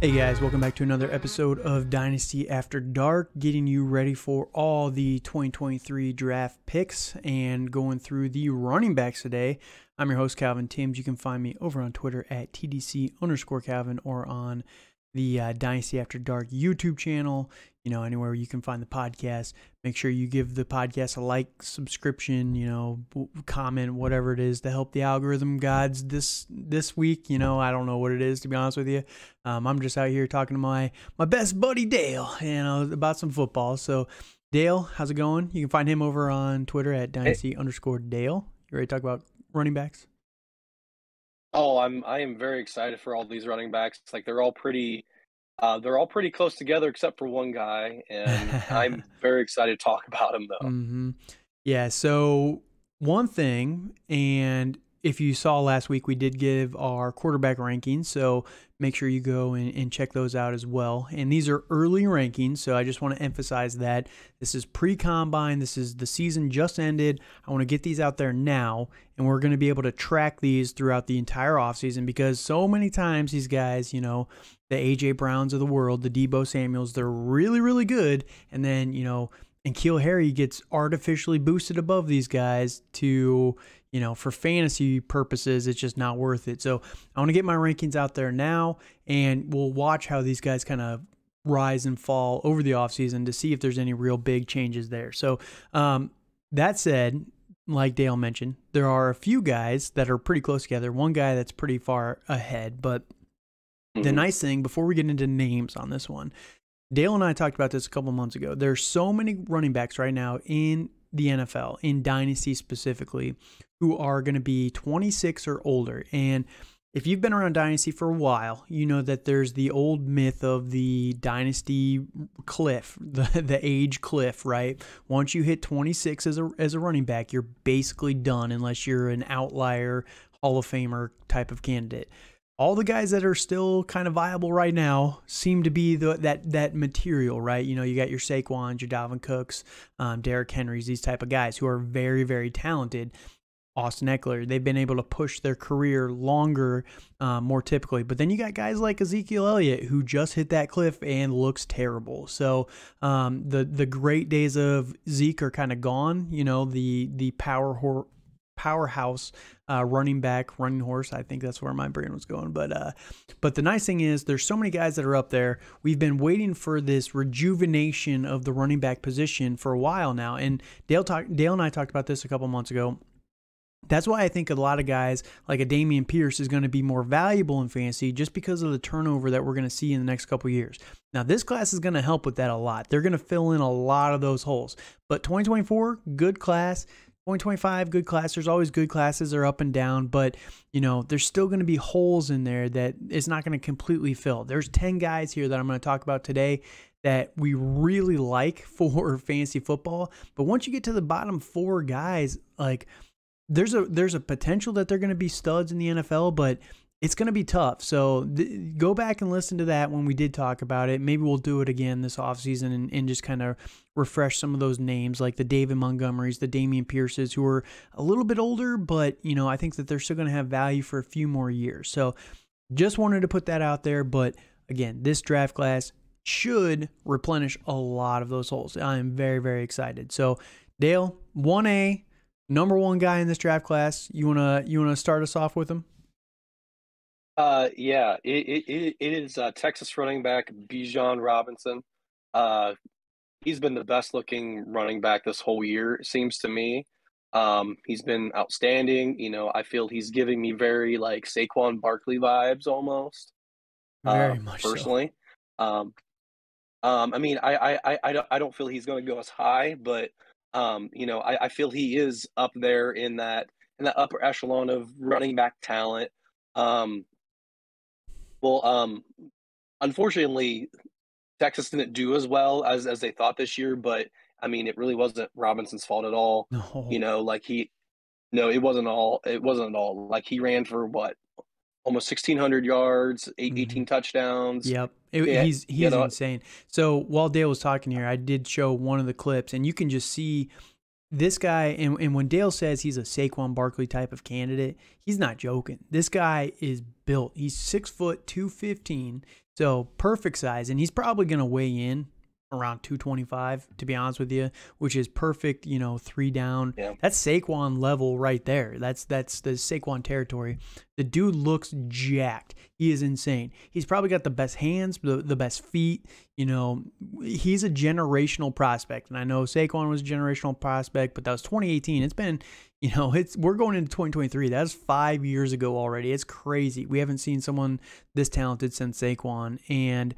Hey guys, welcome back to another episode of Dynasty After Dark, getting you ready for all the 2023 draft picks and going through the running backs today. I'm your host, Calvin Timms. You can find me over on Twitter at TDC_Calvin or on the Dynasty After Dark YouTube channel, anywhere you can find the podcast. Make sure you give the podcast a like, subscription, comment, whatever it is to help the algorithm gods this week. I don't know what it is, to be honest with you. I'm just out here talking to my best buddy Dale, about some football. So Dale, how's it going? You can find him over on Twitter at Dynasty_Dale. You ready to talk about running backs? Oh, I am very excited for all these running backs. Like they're all pretty close together except for one guy, and I'm very excited to talk about him though. Mm-hmm. Yeah. So one thing, and if you saw last week, we did give our quarterback rankings. So make sure you go and check those out as well. And these are early rankings. So I just want to emphasize that this is pre-combine. This is the season just ended. I want to get these out there now. And we're going to be able to track these throughout the entire offseason because so many times these guys, the A.J. Browns of the world, the Deebo Samuels, they're really, really good. And then, N'Keal Harry gets artificially boosted above these guys to, for fantasy purposes, it's just not worth it. So I want to get my rankings out there now, and we'll watch how these guys kind of rise and fall over the offseason to see if there's any real big changes there. So that said, like Dale mentioned, there are a few guys that are pretty close together. One guy that's pretty far ahead, but the nice thing, before we get into names on this one, Dale and I talked about this a couple months ago. There's so many running backs right now in the NFL, in Dynasty specifically, who are going to be 26 or older. And if you've been around Dynasty for a while, you know that there's the old myth of the Dynasty cliff, the age cliff, right? Once you hit 26 as a running back, you're basically done unless you're an outlier Hall of Famer type of candidate. All the guys that are still kind of viable right now seem to be that material, right? You got your Saquons, your Dalvin Cooks, Derrick Henrys, these type of guys who are very, very talented. Austin Eckler, they've been able to push their career longer, more typically. But then you got guys like Ezekiel Elliott who just hit that cliff and looks terrible. So the great days of Zeke are kind of gone. The powerhouse running horse. I think that's where my brain was going. But the nice thing is there's so many guys that are up there. We've been waiting for this rejuvenation of the running back position for a while now. And Dale and I talked about this a couple months ago. That's why I think a lot of guys like a Dameon Pierce is going to be more valuable in fantasy just because of the turnover that we're going to see in the next couple of years. Now, this class is going to help with that a lot. They're going to fill in a lot of those holes. But 2024, good class. 2025, good class. There's always good classes. They're up and down, but there's still going to be holes in there that it's not going to completely fill. There's 10 guys here that I'm going to talk about today that we really like for fantasy football. But once you get to the bottom 4 guys, like there's a potential that they're going to be studs in the NFL, but it's going to be tough. So go back and listen to that when we did talk about it. Maybe we'll do it again this offseason and just kind of refresh some of those names like the David Montgomerys, the Dameon Pierces, who are a little bit older, but, I think that they're still going to have value for a few more years. So just wanted to put that out there. But again, this draft class should replenish a lot of those holes. I am very, very excited. So Dale, 1A, number 1 guy in this draft class. You wanna start us off with him? Yeah, it is Texas running back Bijan Robinson. He's been the best looking running back this whole year, it seems to me. He's been outstanding. I feel he's giving me very like Saquon Barkley vibes almost. Very much personally. So. I mean, I don't feel he's going to go as high, but I feel he is up there in that upper echelon of running back talent. Unfortunately, Texas didn't do as well as they thought this year, but I mean, it really wasn't Robinson's fault at all. No. It wasn't all. Like he ran for what, almost 1,600 yards, 18 touchdowns. Yep. He's insane. So while Dale was talking here, I did show one of the clips, and you can just see this guy, and when Dale says he's a Saquon Barkley type of candidate, he's not joking. This guy is built. He's 6 foot 215. So perfect size, and he's probably going to weigh in around 225, to be honest with you, which is perfect, 3 down. Yeah. That's Saquon level right there. That's the Saquon territory. The dude looks jacked. He is insane. He's probably got the best hands, the best feet. He's a generational prospect. And I know Saquon was a generational prospect, but that was 2018. It's been, we're going into 2023. That was 5 years ago already. It's crazy. We haven't seen someone this talented since Saquon. And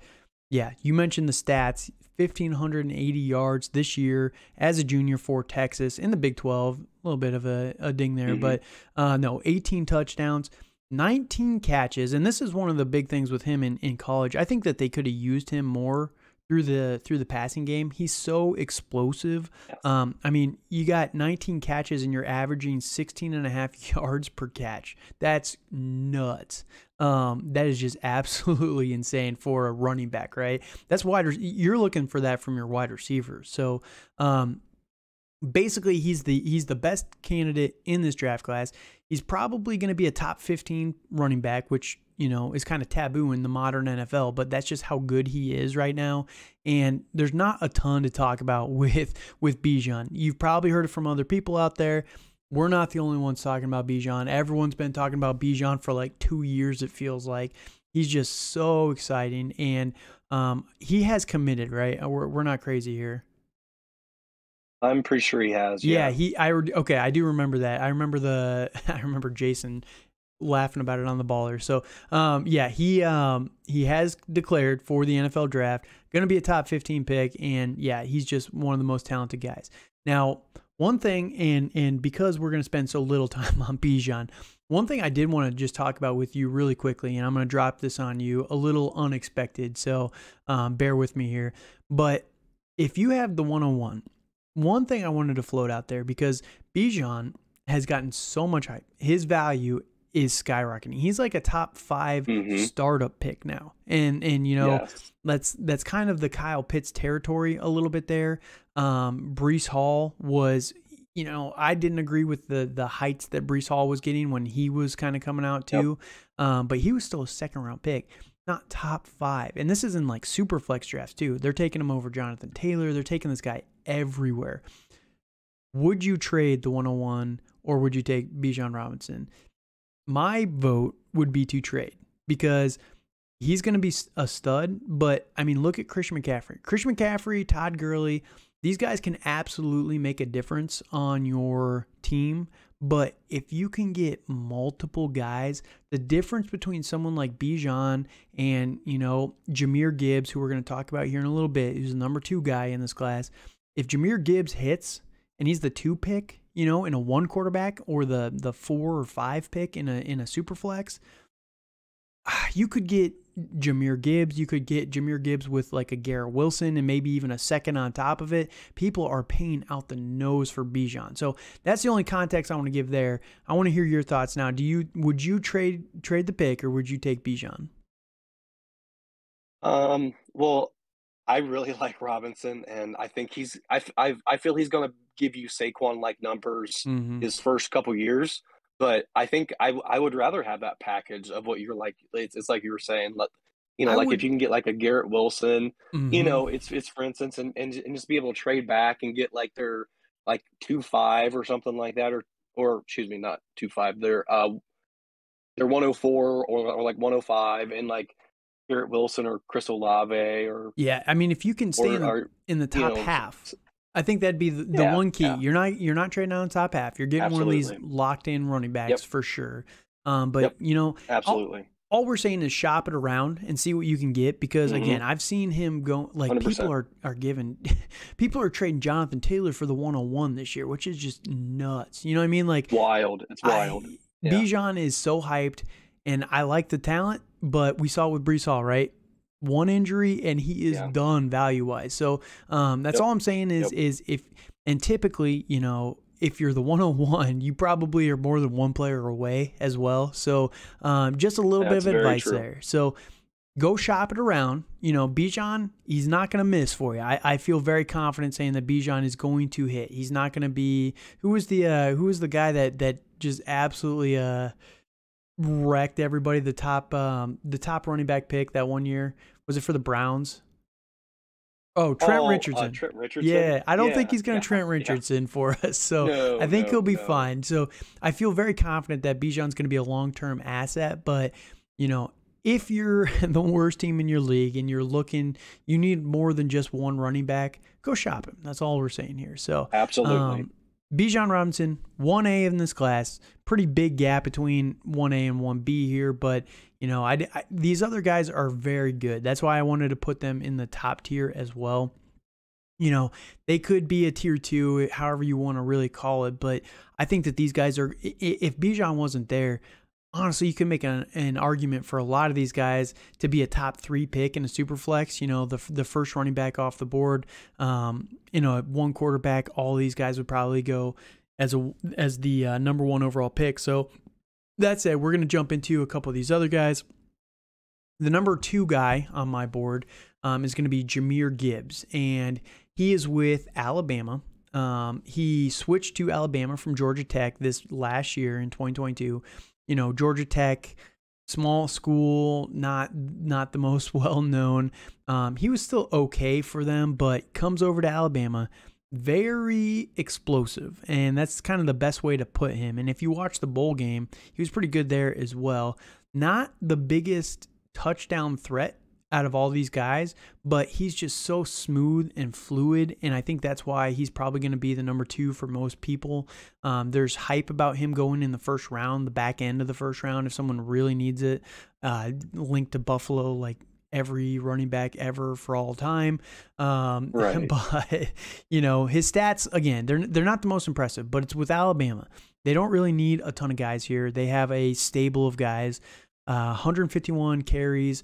yeah, you mentioned the stats. 1,580 yards this year as a junior for Texas in the Big 12. A little bit of a ding there, but 18 touchdowns, 19 catches. And this is one of the big things with him in college. I think that they could have used him more through the passing game. He's so explosive. Yes. You got 19 catches and you're averaging 16.5 yards per catch. That's nuts. That is just absolutely insane for a running back, right? That's you're looking for that from your wide receiver. So, basically he's the best candidate in this draft class. He's probably going to be a top 15 running back, which, is kind of taboo in the modern NFL, but that's just how good he is right now. And there's not a ton to talk about with Bijan. You've probably heard it from other people out there. We're not the only ones talking about Bijan. Everyone's been talking about Bijan for like 2 years, it feels like. He's just so exciting. And he has committed, right? We're not crazy here. I'm pretty sure he has. Yeah, I do remember that. I remember Jason laughing about it on the Baller. So, he has declared for the NFL draft, going to be a top 15 pick, and yeah, he's just one of the most talented guys. Now, one thing, and because we're going to spend so little time on Bijan, one thing I did want to just talk about with you really quickly, and I'm going to drop this on you, a little unexpected, so bear with me here. But if you have the 101, one thing I wanted to float out there, because Bijan has gotten so much hype, his value is skyrocketing. He's like a top 5 startup pick now. And yes. that's kind of the Kyle Pitts territory a little bit there. Breece Hall was, I didn't agree with the heights that Breece Hall was getting when he was kind of coming out too. But he was still a 2nd round pick, not top 5. And this is in like super flex drafts too. They're taking him over Jonathan Taylor. They're taking this guy everywhere. Would you trade the 101 or would you take Bijan Robinson? My vote would be to trade, because he's going to be a stud. But look at Christian McCaffrey, Todd Gurley. These guys can absolutely make a difference on your team. But if you can get multiple guys, the difference between someone like Bijan and, Jahmyr Gibbs, who we're going to talk about here in a little bit, who's the number 2 guy in this class. If Jahmyr Gibbs hits and he's the 2 pick, in a 1 quarterback, or the 4 or 5 pick in a super flex, you could get Jahmyr Gibbs. You could get Jahmyr Gibbs with like a Garrett Wilson and maybe even a 2nd on top of it. People are paying out the nose for Bijan. So that's the only context I want to give there. I want to hear your thoughts now. Would you trade the pick, or would you take Bijan? Well, I really like Robinson, and I think I feel he's going to give you Saquon-like numbers his first couple years. But I think I would rather have that package of what you're like. It's like you were saying, if you can get like a Garrett Wilson, it's for instance, and just be able to trade back and get like their like 2.5 or something like that, or excuse me, not 2.5, they're 104 or like 105, and like Garrett Wilson or Chris Olave or if you can stay in the top half, I think that'd be the one key. Yeah. You're not trading out in the top half. You're getting one of these locked in running backs for sure. Absolutely. All we're saying is shop it around and see what you can get, because again, I've seen him go, like 100%. People are trading Jonathan Taylor for the 101 this year, which is just nuts. You know what I mean? Like wild. It's wild. Bijan is so hyped, and I like the talent, but we saw with Breece Hall, right? One injury and he is done value-wise. So that's all I'm saying is if, and typically, if you're the 101, you probably are more than one player away as well. So just a little bit of advice there. So go shop it around. Bijan, he's not going to miss for you. I feel very confident saying that Bijan is going to hit. He's not going to be, who was the guy that just absolutely wrecked everybody. The top running back pick that one year, was it for the Browns? Oh, Trent Oh, Richardson. Trent Richardson. Yeah, I don't think Yeah, he's going yeah, to Trent yeah. Richardson for us. So I No, think he'll no, be no. fine. So I feel very confident that Bijan's going to be a long-term asset. But, you know, if you're the worst team in your league and you're looking, you need more than just one running back, go shop him. That's all we're saying here. So, Absolutely. Bijan Robinson, 1A in this class. Pretty big gap between 1A and 1B here, but you know, these other guys are very good. That's why I wanted to put them in the top tier as well. You know, they could be a tier 2, however you want to really call it, but I think that these guys are, if Bijan wasn't there, honestly, you can make an argument for a lot of these guys to be a top 3 pick in a super flex. You know, the first running back off the board. You know, at one quarterback, all these guys would probably go as the number 1 overall pick. So that said, we're going to jump into a couple of these other guys. The number 2 guy on my board is going to be Jahmyr Gibbs, and he is with Alabama. He switched to Alabama from Georgia Tech this last year in 2022. You know, Georgia Tech, small school, not the most well known. He was still okay for them, but comes over to Alabama, very explosive, and that's kind of the best way to put him. And if you watch the bowl game, he was pretty good there as well. Not the biggest touchdown threat out of all these guys, but he's just so smooth and fluid, and I think that's why he's probably going to be the number 2 for most people. There's hype about him going in the first round, the back end of the first round, if someone really needs it, linked to Buffalo like every running back ever for all time. Right. But, you know, his stats, again, they're not the most impressive, but it's with Alabama. They don't really need a ton of guys here. They have a stable of guys, 151 carries,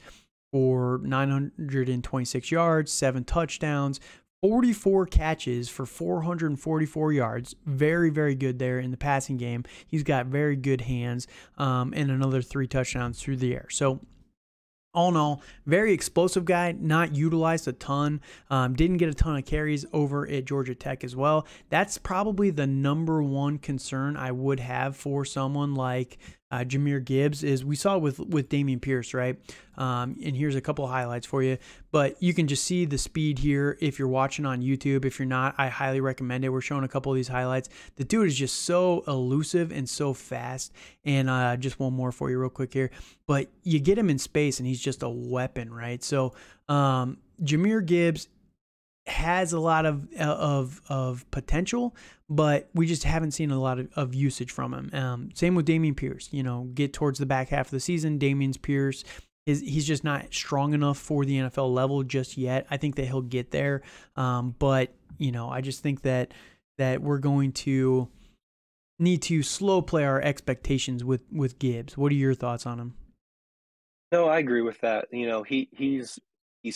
for 926 yards, 7 touchdowns, 44 catches for 444 yards. Very, very good there in the passing game. He's got very good hands, and another 3 touchdowns through the air. So all in all, very explosive guy, not utilized a ton, didn't get a ton of carries over at Georgia Tech as well. That's probably the number 1 concern I would have for someone like Jahmyr Gibbs is we saw with Dameon Pierce, right? And here's a couple of highlights for you, but you can just see the speed here if you're watching on YouTube. If you're not, I highly recommend it. We're showing a couple of these highlights. The dude is just so elusive and so fast. And just one more for you real quick here, but you get him in space and he's just a weapon, right? So Jahmyr Gibbs has a lot of potential, but we just haven't seen a lot of usage from him. Same with Dameon Pierce. You know, get towards the back half of the season, Dameon Pierce he's just not strong enough for the NFL level just yet. I think that he'll get there, but you know, I just think that we're going to need to slow play our expectations with Gibbs. What are your thoughts on him? No, I agree with that. You know, he's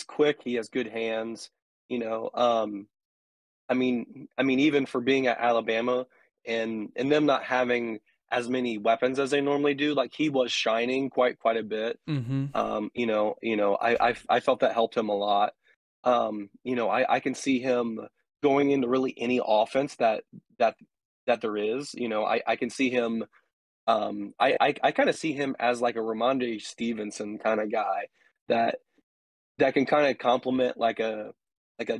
quick. He has good hands. You know, I mean, even for being at Alabama and them not having as many weapons as they normally do, like he was shining quite a bit. Mm-hmm. I felt that helped him a lot. You know, I can see him going into really any offense that there is. You know, I can see him. I kind of see him as like a Ramondre Stevenson kind of guy that can kind of complement like a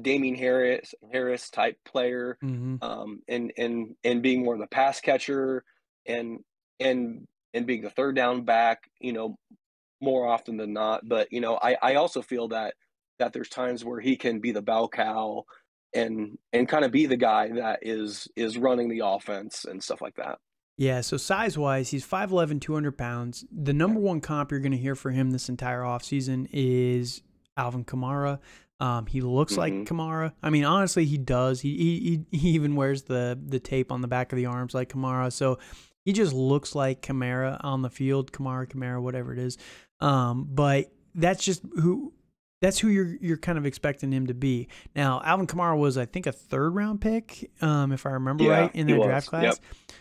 Damien Harris type player, Mm-hmm. and being more of the pass catcher and and being the third down back, you know, more often than not. But you know, I also feel that there's times where he can be the bell cow and kind of be the guy that is running the offense and stuff like that. Yeah, so size-wise, he's 5'11", 200 pounds. The number 1 comp you're going to hear for him this entire offseason is Alvin Kamara. He looks like Hmm. Kamara. I mean, honestly, he does. He even wears the tape on the back of the arms like Kamara. So he just looks like Kamara on the field. Kamara, whatever it is. But that's just who you're kind of expecting him to be. Now, Alvin Kamara was, I think, a 3rd-round pick, if I remember Yeah, right, in he their was. draft class. Yep.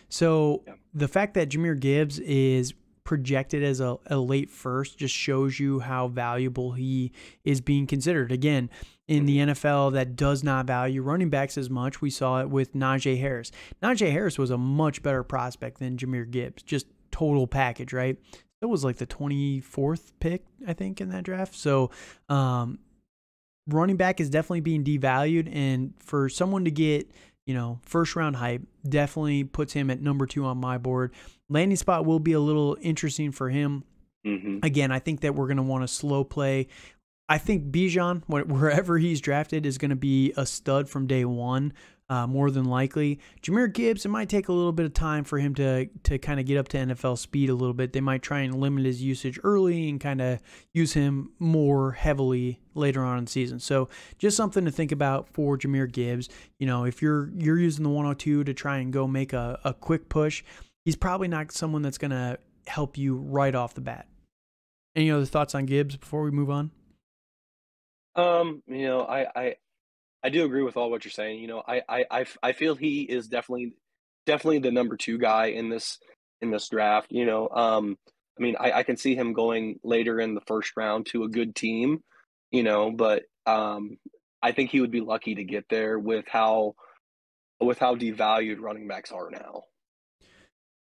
So Yep. the fact that Jahmyr Gibbs is projected as a late first just shows you how valuable he is being considered. Again, in the NFL that does not value running backs as much, we saw it with Najee Harris. Najee Harris was a much better prospect than Jahmyr Gibbs, just total package, right? that was like the 24th pick, I think, in that draft. So running back is definitely being devalued, and for someone to get, first round hype, definitely puts him at number 2 on my board. Landing spot will be a little interesting for him. Again, I think that we're going to want to slow play. I think Bijan, wherever he's drafted, is going to be a stud from day one, more than likely. Jahmyr Gibbs, it might take a little bit of time for him to kind of get up to NFL speed a little bit. They might try and limit his usage early and kind of use him more heavily later on in the season. So just something to think about for Jahmyr Gibbs. If you're using the 102 to try and go make a quick push, he's probably not someone that's going to help you right off the bat. Any other thoughts on Gibbs before we move on? I do agree with all what you're saying. I feel he is definitely the number 2 guy in this draft. I can see him going later in the first round to a good team, but I think he would be lucky to get there with how devalued running backs are now.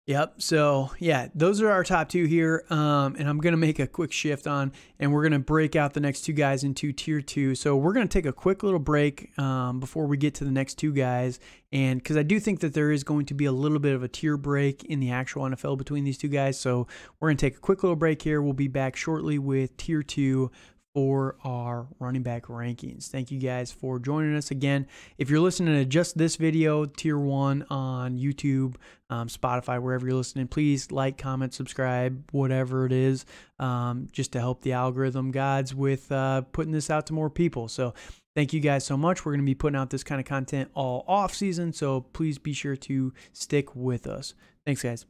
Yep. So, yeah, those are our top 2 here. And I'm going to make a quick shift on, and we're going to break out the next 2 guys into tier 2. So we're going to take a quick little break before we get to the next 2 guys. And because I do think that there is going to be a little bit of a tier break in the actual NFL between these 2 guys. So we're going to take a quick little break here. We'll be back shortly with tier 2 for our running back rankings. Thank you guys for joining us again. If you're listening to just this video, tier 1 on YouTube, Spotify, wherever you're listening, please like, comment, subscribe, whatever it is, just to help the algorithm gods with putting this out to more people. So thank you guys so much. We're going to be putting out this kind of content all off season, so please be sure to stick with us. Thanks, guys.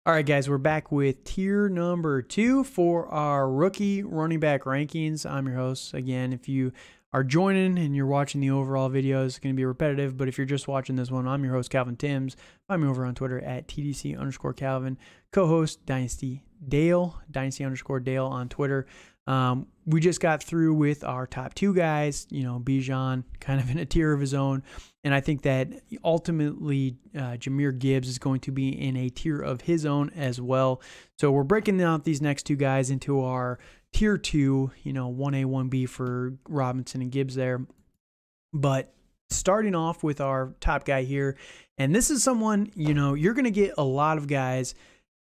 All right, guys, we're back with tier number 2 for our rookie running back rankings. I'm your host. Again, if you are joining and you're watching the overall video, it's going to be repetitive, but if you're just watching this one, I'm your host, Calvin Timms. Find me over on Twitter at TDC_Calvin. Co-host Dynasty Dale, Dynasty_Dale on Twitter. We just got through with our top 2 guys, Bijan kind of in a tier of his own. And I think that ultimately Jahmyr Gibbs is going to be in a tier of his own as well. So we're breaking out these next 2 guys into our tier 2, 1A, 1B for Robinson and Gibbs there. But starting off with our top guy here, and this is someone, you're going to get a lot of guys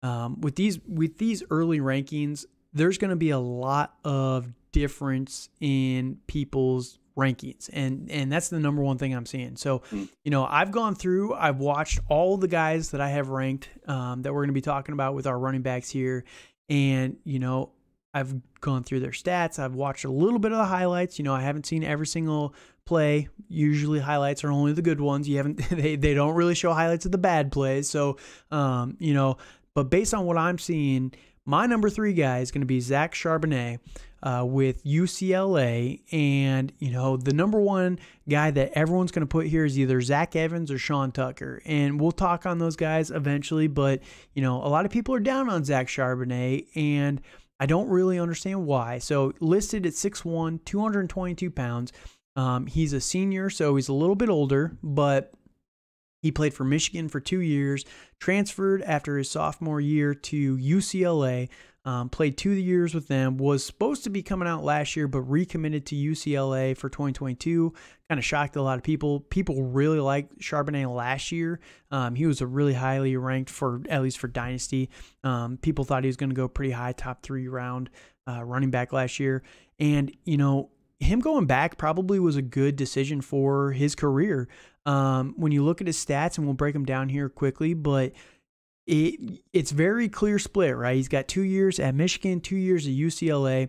with these early rankings. There's going to be a lot of difference in people's rankings, and that's the number one thing I'm seeing. So, I've gone through, I've watched all the guys that I have ranked that we're going to be talking about with our running backs here, and I've gone through their stats. I've watched a little bit of the highlights. I haven't seen every single play. Usually highlights are only the good ones. They don't really show highlights of the bad plays. So, but based on what I'm seeing, my number 3 guy is going to be Zach Charbonnet with UCLA. And, the number 1 guy that everyone's going to put here is either Zach Evans or Sean Tucker. And we'll talk on those guys eventually. But, a lot of people are down on Zach Charbonnet, and I don't really understand why. So listed at 6'1", 222 pounds. He's a senior, so he's a little bit older, but he played for Michigan for 2 years, transferred after his sophomore year to UCLA, played 2 years with them, was supposed to be coming out last year, but recommitted to UCLA for 2022. Kind of shocked a lot of people. People really liked Charbonnet last year. He was a really highly ranked at least for Dynasty. People thought he was going to go pretty high, top 3 round running back last year. And, him going back probably was a good decision for his career. When you look at his stats, and we'll break them down here quickly, but it's very clear split, right? He's got 2 years at Michigan, 2 years at UCLA.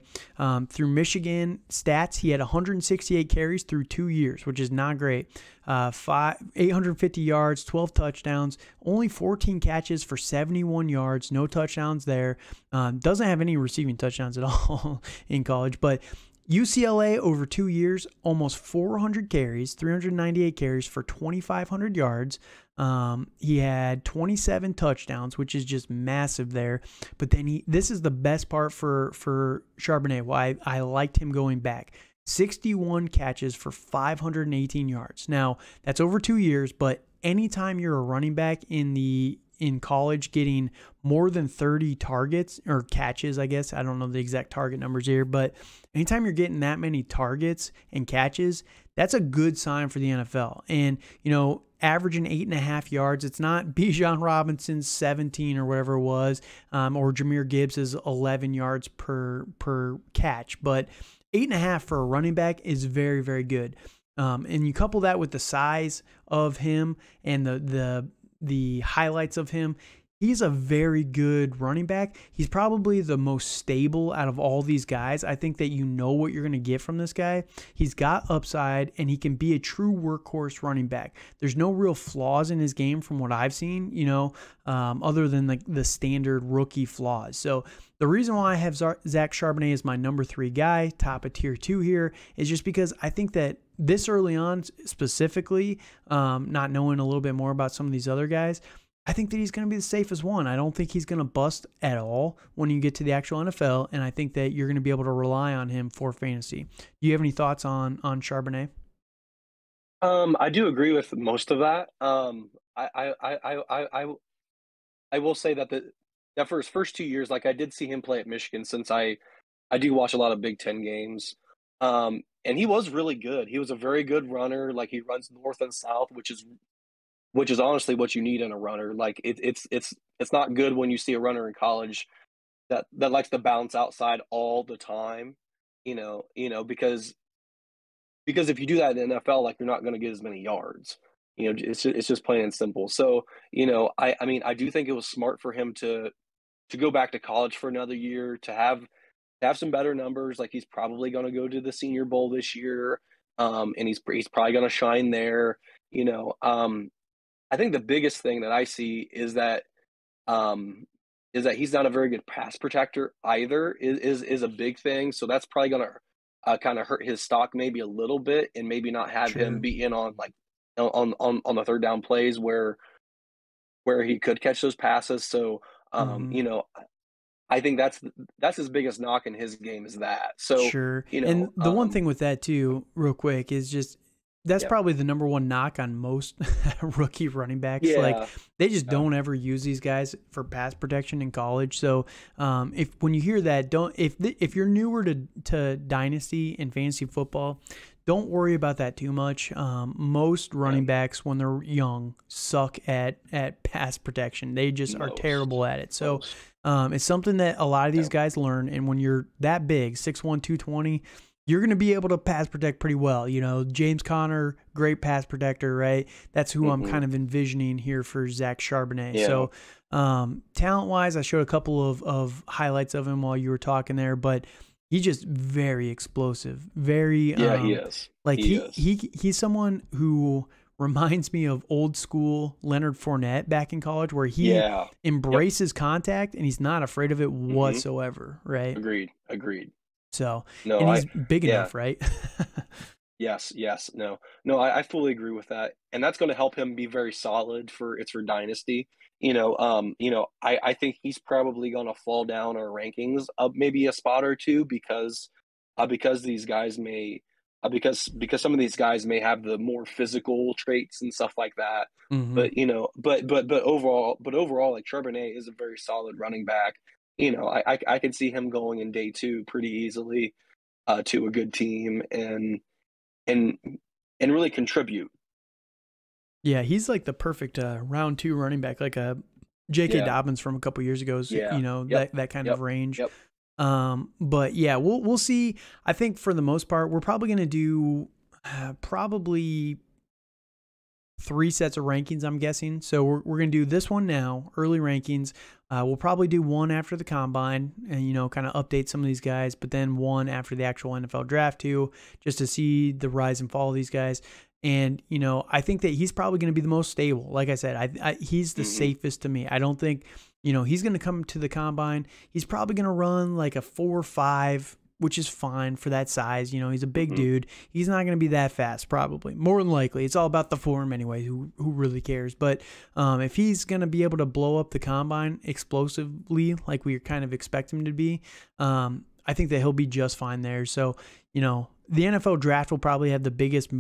Through Michigan stats, he had 168 carries through 2 years, which is not great. 850 yards, 12 touchdowns, only 14 catches for 71 yards, no touchdowns there. Doesn't have any receiving touchdowns at all in college, but UCLA over 2 years, almost 400 carries, 398 carries for 2,500 yards. He had 27 touchdowns, which is just massive there. But then this is the best part for Charbonnet, why I liked him going back. 61 catches for 518 yards. Now, that's over 2 years, but anytime you're a running back in the in college getting more than 30 targets or catches, I guess. I don't know the exact target numbers here, but anytime you're getting that many targets and catches, that's a good sign for the NFL. And, averaging 8.5 yards, it's not Bijan Robinson's 17 or whatever it was, or Jahmyr Gibbs's 11 yards per catch, but 8.5 for a running back is very, very good. And you couple that with the size of him and the highlights of him. He's a very good running back. He's probably the most stable out of all these guys. I think that you know what you're going to get from this guy. He's got upside, and he can be a true workhorse running back. There's no real flaws in his game from what I've seen, other than the standard rookie flaws. So the reason why I have Zach Charbonnet as my number 3 guy, top of tier 2 here, is just because I think that this early on specifically, not knowing a little bit more about some of these other guys, I think that he's going to be the safest one. I don't think he's going to bust at all when you get to the actual NFL, and I think that you're going to be able to rely on him for fantasy. Do you have any thoughts on Charbonnet? I do agree with most of that. I will say that for his first 2 years, like I did see him play at Michigan, since I do watch a lot of Big Ten games. And he was really good. He was a very good runner. Like, he runs north and south, which is honestly what you need in a runner. Like, it's not good when you see a runner in college that likes to bounce outside all the time, because if you do that in the NFL, like, you're not going to get as many yards. It's just plain and simple. So, I do think it was smart for him to go back to college for another year, to have some better numbers. Like, he's probably going to go to the Senior Bowl this year, and he's probably going to shine there. I think the biggest thing that I see is that he's not a very good pass protector either. Is a big thing. So that's probably going to kind of hurt his stock maybe a little bit, and maybe not have him be in on on the third down plays where he could catch those passes. So I think that's his biggest knock in his game, is that. So sure. And the one thing with that too, real quick, is just that's probably the number one knock on most rookie running backs. Yeah. Like, they just don't ever use these guys for pass protection in college. So when you hear that, if you're newer to Dynasty and fantasy football, don't worry about that too much. Most running backs, when they're young, suck at pass protection. They just are terrible at it. So it's something that a lot of these guys learn. And when you're that big, 6'1", 220, you're going to be able to pass protect pretty well. James Conner, great pass protector, right? That's who I'm kind of envisioning here for Zach Charbonnet. Yeah. So talent-wise, I showed a couple of highlights of him while you were talking there, but he's just very explosive. Very he is. Like, he's someone who reminds me of old school Leonard Fournette back in college, where he embraces contact and he's not afraid of it whatsoever, right? Agreed. So, and he's big enough, right? Yes. No, I fully agree with that. And that's going to help him be very solid for Dynasty. I think he's probably going to fall down our rankings of maybe a spot or two, because these guys may, because some of these guys may have the more physical traits and stuff like that. But, but overall, like, Charbonnet is a very solid running back. I can see him going in day 2 pretty easily to a good team and really contribute. Yeah, he's like the perfect round 2 running back, like a J.K. Dobbins from a couple years ago. That kind of range. Yep. But yeah, we'll see. I think for the most part, we're probably going to do probably 3 sets of rankings, I'm guessing. So we're going to do this one now, early rankings. We'll probably do one after the combine and, kind of update some of these guys, but then one after the actual NFL draft too, just to see the rise and fall of these guys. And, I think that he's probably going to be the most stable. Like I said, he's the safest to me. I don't think, he's going to come to the combine. He's probably going to run like a 4.5, which is fine for that size. He's a big dude. He's not going to be that fast, probably. More than likely. It's all about the form anyway. Who really cares? But if he's going to be able to blow up the combine explosively, like we kind of expect him to be, I think that he'll be just fine there. So, the NFL draft will probably have the biggest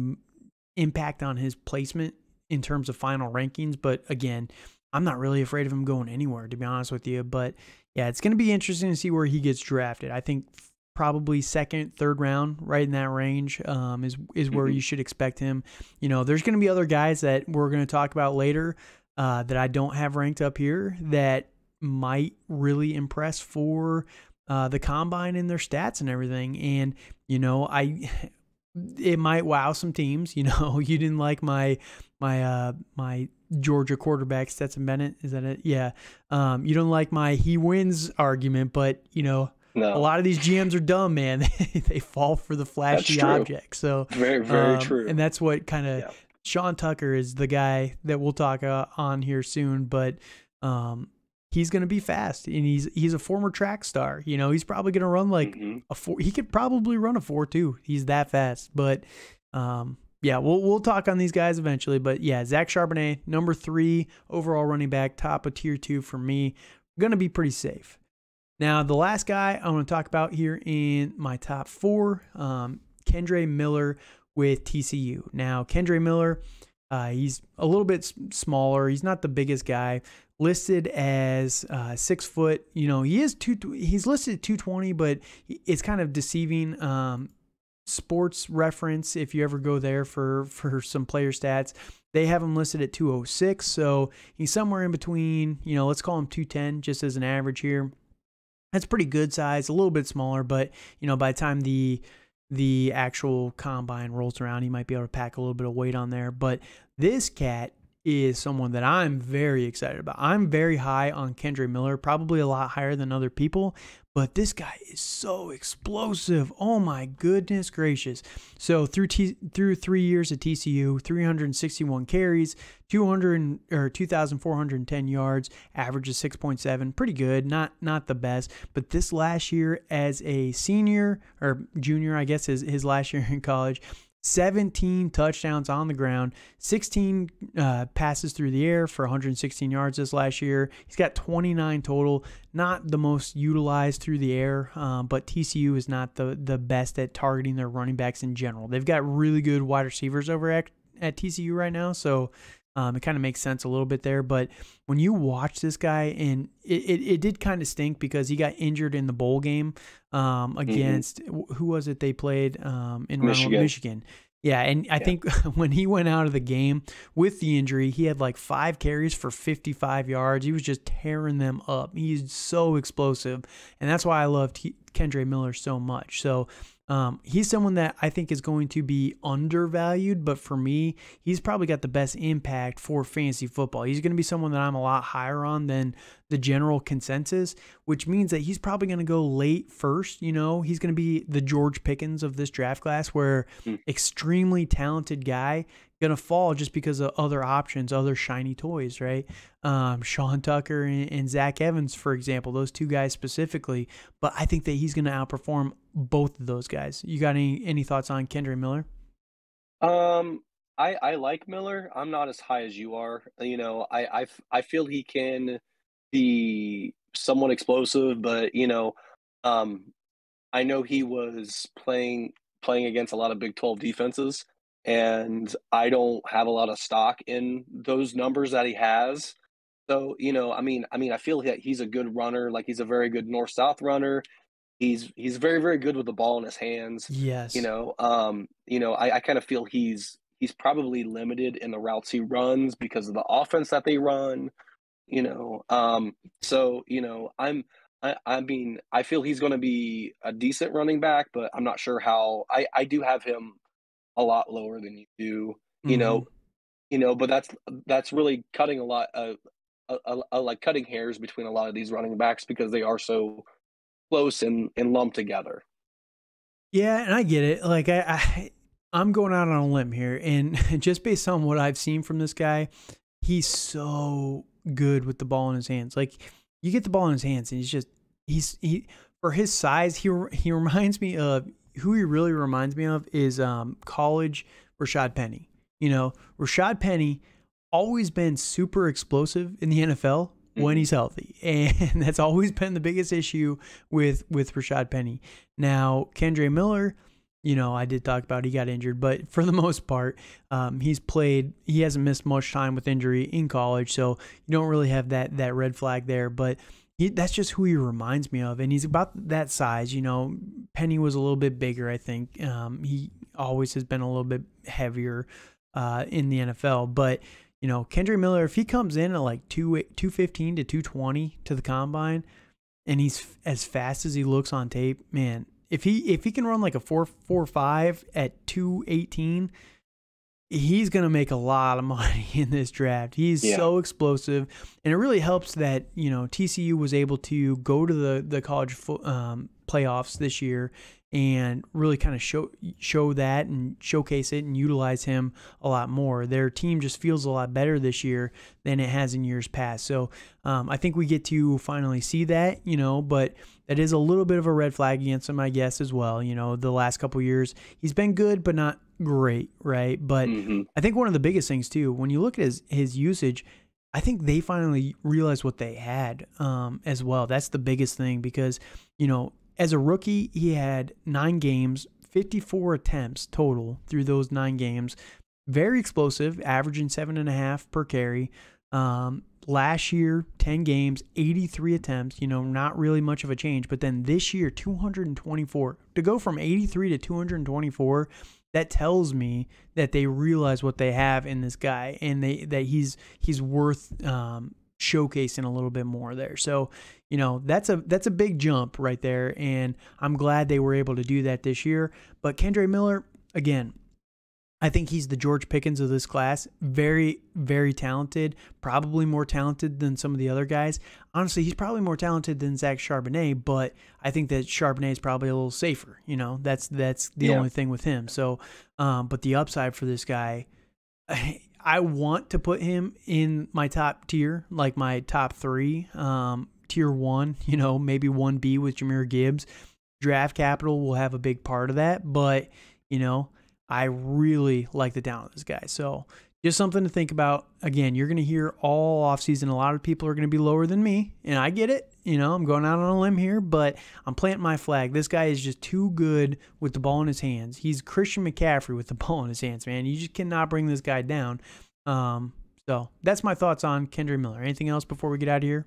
impact on his placement in terms of final rankings. But again, I'm not really afraid of him going anywhere, to be honest with you. But yeah, it's going to be interesting to see where he gets drafted. I think probably second, third round, right in that range, is where you should expect him. There's going to be other guys that we're going to talk about later that I don't have ranked up here that might really impress for the combine and their stats and everything. And, it might wow some teams. You didn't like my Georgia quarterback, Stetson Bennett. Is that it? Yeah. You don't like my he wins argument, but no. A lot of these GMs are dumb, man. They fall for the flashy object. So very, very true. And that's what kind of Sean Tucker is the guy that we'll talk on here soon, but he's going to be fast, and he's a former track star. He's probably going to run like a 4. He could probably run a 4.2. He's that fast. But we'll talk on these guys eventually. But yeah, Zach Charbonnet, number 3 overall running back, top of tier 2 for me. Going to be pretty safe. Now, the last guy I want to talk about here in my top 4, Kendre Miller with TCU. Now, Kendre Miller, he's a little bit smaller. He's not the biggest guy. Listed as 6 foot. He's listed at 220, but it's kind of deceiving. Sports Reference, if you ever go there for some player stats, they have him listed at 206. So he's somewhere in between. Let's call him 210 just as an average here. That's pretty good size, a little bit smaller, but by the time the actual combine rolls around, he might be able to pack a little bit of weight on there. But this cat is someone that I'm very excited about. I'm very high on Kendre Miller, probably a lot higher than other people, but this guy is so explosive. Oh my goodness gracious. So through 3 years at TCU, 361 carries, 2,410 yards, average of 6.7, pretty good, not the best. But this last year as a senior or junior, I guess his last year in college, 17 touchdowns on the ground, 16 passes through the air for 116 yards this last year. He's got 29 total, not the most utilized through the air, but TCU is not the best at targeting their running backs in general. They've got really good wide receivers over at TCU right now, so it kind of makes sense a little bit there. But when you watch this guy, and it did kind of stink because he got injured in the bowl game against, who was it they played in Michigan. Yeah, and I think when he went out of the game with the injury, he had like 5 carries for 55 yards. He was just tearing them up. He's so explosive, and that's why I love Kendre Miller so much. So he's someone that I think is going to be undervalued, but for me, he's probably got the best impact for fantasy football. He's going to be someone that I'm a lot higher on than the general consensus, which means that he's probably going to go late first. He's going to be the George Pickens of this draft class, where extremely talented guy going to fall just because of other options, other shiny toys, right? Sean Tucker and Zach Evans, for example, those 2 guys specifically. But I think that he's going to outperform both of those guys. You got any thoughts on Kendre Miller? I like Miller. I'm not as high as you are. I feel he can be somewhat explosive, but I know he was playing against a lot of Big 12 defenses, and I don't have a lot of stock in those numbers that he has. So, I feel that he's a good runner. Like, he's a very good north-south runner. He's very, very good with the ball in his hands. Yes. I kind of feel he's probably limited in the routes he runs because of the offense that they run. I feel he's going to be a decent running back, but I'm not sure how. I do have him a lot lower than you do, but that's really cutting a lot of like cutting hairs between a lot of these running backs because they are so close and lumped together. Yeah, and I get it. Like I'm going out on a limb here, and just based on what I've seen from this guy, he's so good with the ball in his hands. Like, you get the ball in his hands, and he for his size, he reminds me of who he really reminds me of is college Rashad Penny. Rashad Penny always been super explosive in the NFL when he's healthy, and that's always been the biggest issue with Rashad Penny. Now, Kendre Miller, I did talk about he got injured, but for the most part, he hasn't missed much time with injury in college, so you don't really have that red flag there. But that's just who he reminds me of, and he's about that size. Penny was a little bit bigger, I think. He always has been a little bit heavier in the NFL, but Kendre Miller, if he comes in at like 215 to 220 to the combine, and he's as fast as he looks on tape, man. If he can run like a 4.45 at 218, he's going to make a lot of money in this draft. He's so explosive, and it really helps that TCU was able to go to the college playoffs this year and really kind of show that and showcase it and utilize him a lot more. Their team just feels a lot better this year than it has in years past. So I think we get to finally see that, but that is a little bit of a red flag against him, I guess, as well. The last couple of years, he's been good, but not great, right? But I think one of the biggest things, too, when you look at his usage, I think they finally realized what they had as well. That's the biggest thing because, as a rookie, he had 9 games, 54 attempts total through those 9 games. Very explosive, averaging 7.5 per carry. Last year, 10 games, 83 attempts, not really much of a change. But then this year, 224. To go from 83 to 224, that tells me that they realize what they have in this guy and that he's worth showcasing a little bit more there. So, that's a big jump right there, and I'm glad they were able to do that this year. But Kendre Miller, again, I think he's the George Pickens of this class. Very, very talented, probably more talented than some of the other guys. Honestly, he's probably more talented than Zach Charbonnet, but I think that Charbonnet is probably a little safer. That's the only thing with him. So, but the upside for this guy, I want to put him in my top tier, like my top 3, tier 1, maybe 1B with Jahmyr Gibbs. Draft capital will have a big part of that, but, I really like the talent of this guy. So just something to think about. Again, you're going to hear all offseason, a lot of people are going to be lower than me, and I get it. I'm going out on a limb here, but I'm planting my flag. This guy is just too good with the ball in his hands. He's Christian McCaffrey with the ball in his hands, man. You just cannot bring this guy down. So that's my thoughts on Kendre Miller. Anything else before we get out of here?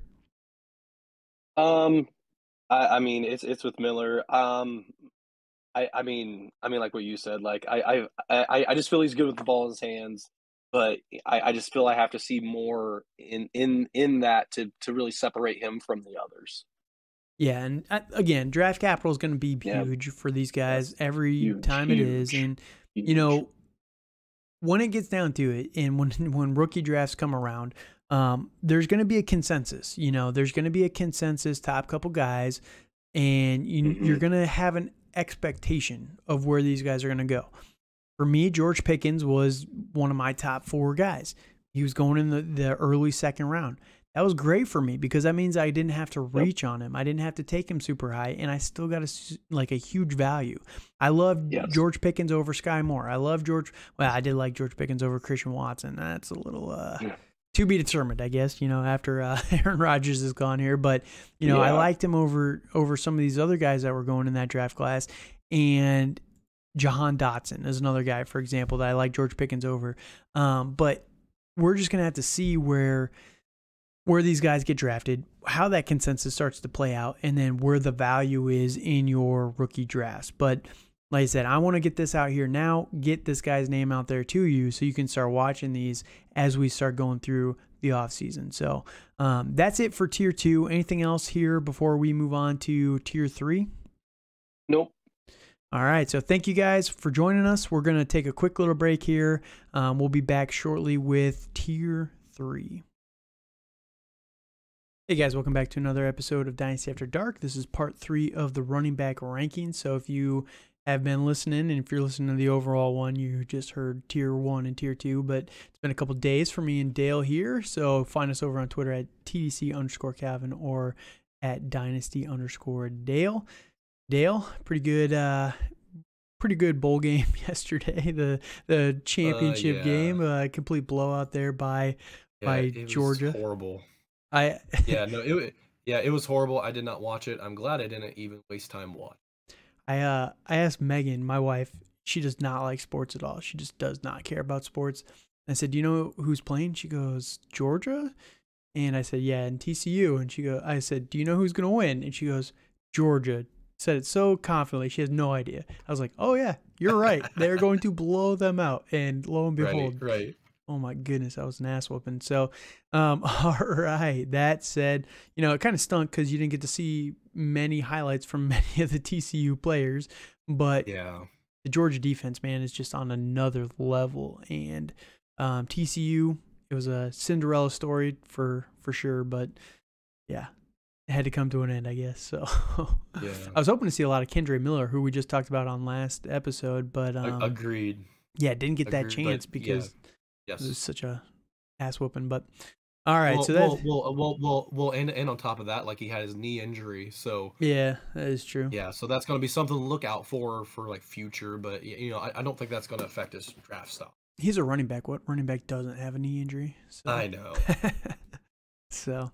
I mean, it's with Miller. I mean, like what you said, like I just feel he's good with the ball in his hands, but I just feel I have to see more in that to really separate him from the others. Yeah, and again, draft capital is going to be huge for these guys every time it is, and when it gets down to it, and when rookie drafts come around, there's going to be a consensus. There's going to be a consensus top couple guys, and you're going to have an expectation of where these guys are going to go. For me, George Pickens was one of my top 4 guys. He was going in the early second round. That was great for me because that means I didn't have to reach on him. I didn't have to take him super high, and I still got a huge value. I love George Pickens over Sky Moore. I love I did like George Pickens over Christian Watson. That's a little to be determined, I guess, after Aaron Rodgers is gone here. But, I liked him over some of these other guys that were going in that draft class. And Jahan Dotson is another guy, for example, that I like George Pickens over. But we're just going to have to see where these guys get drafted, how that consensus starts to play out, and then where the value is in your rookie drafts. But like I said, I want to get this out here now, get this guy's name out there to you so you can start watching these as we start going through the offseason. So that's it for Tier 2. Anything else here before we move on to Tier 3? Nope. All right, so thank you guys for joining us. We're going to take a quick little break here. We'll be back shortly with Tier 3. Hey guys, welcome back to another episode of Dynasty After Dark. This is part 3 of the running back rankings. So if you have been listening, and if you're listening to the overall one, you just heard Tier 1 and Tier 2, but it's been a couple days for me and Dale here. So find us over on Twitter at TDC_Calvin or at Dynasty_Dale. Dale, pretty good bowl game yesterday. The championship game, complete blowout there by Georgia. Was horrible. It was horrible. I did not watch it. I'm glad I didn't even waste time watching. I asked Megan, my wife, she does not like sports at all. She just does not care about sports. I said, "Do you know who's playing?" She goes, "Georgia." And I said, "Yeah, and TCU." And I said, "Do you know who's going to win?" And she goes, "Georgia." Said it so confidently. She has no idea. I was like, "Oh yeah, you're right. They're going to blow them out." And lo and behold, Right. oh my goodness, that was an ass whooping. So, all right. That said, it kind of stunk because you didn't get to see many highlights from many of the TCU players, but Yeah. the Georgia defense, man, is just on another level. And TCU, it was a Cinderella story for sure, but yeah, it had to come to an end, I guess. So Yeah. I was hoping to see a lot of Kendre Miller, who we just talked about on last episode, but Agreed. yeah, didn't get that Agreed, chance but because Yes. it was such a ass whooping. But all right, Well, so that's and on top of that, like he had his knee injury, so yeah, that is true. yeah, so that's going to be something to look out for like future. But I don't think that's going to affect his draft stock. He's a running back. What running back doesn't have a knee injury? So. I know. So,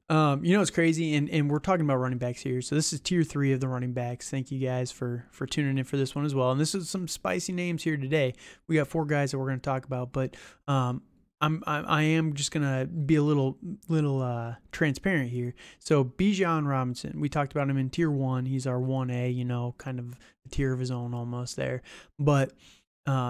it's crazy, and we're talking about running backs here. So this is tier 3 of the running backs. Thank you guys for tuning in for this one as well. And this is some spicy names here today. We got 4 guys that we're going to talk about, but I am just gonna be a little transparent here. So Bijan Robinson, we talked about him in tier 1. He's our 1A, kind of a tier of his own almost there, but.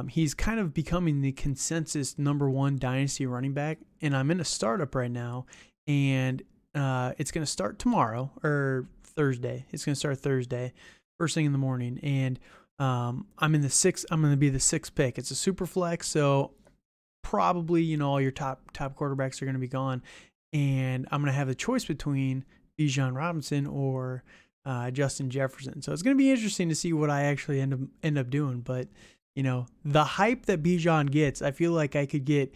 He's kind of becoming the consensus number 1 dynasty running back, and I'm in a startup right now, and it's going to start tomorrow or Thursday. It's going to start Thursday, first thing in the morning, and I'm in the 6th. I'm going to be the 6th pick. It's a super flex, so probably all your top quarterbacks are going to be gone, and I'm going to have a choice between Bijan Robinson or Justin Jefferson. So it's going to be interesting to see what I actually end up doing, but. The hype that Bijan gets, I feel like I could get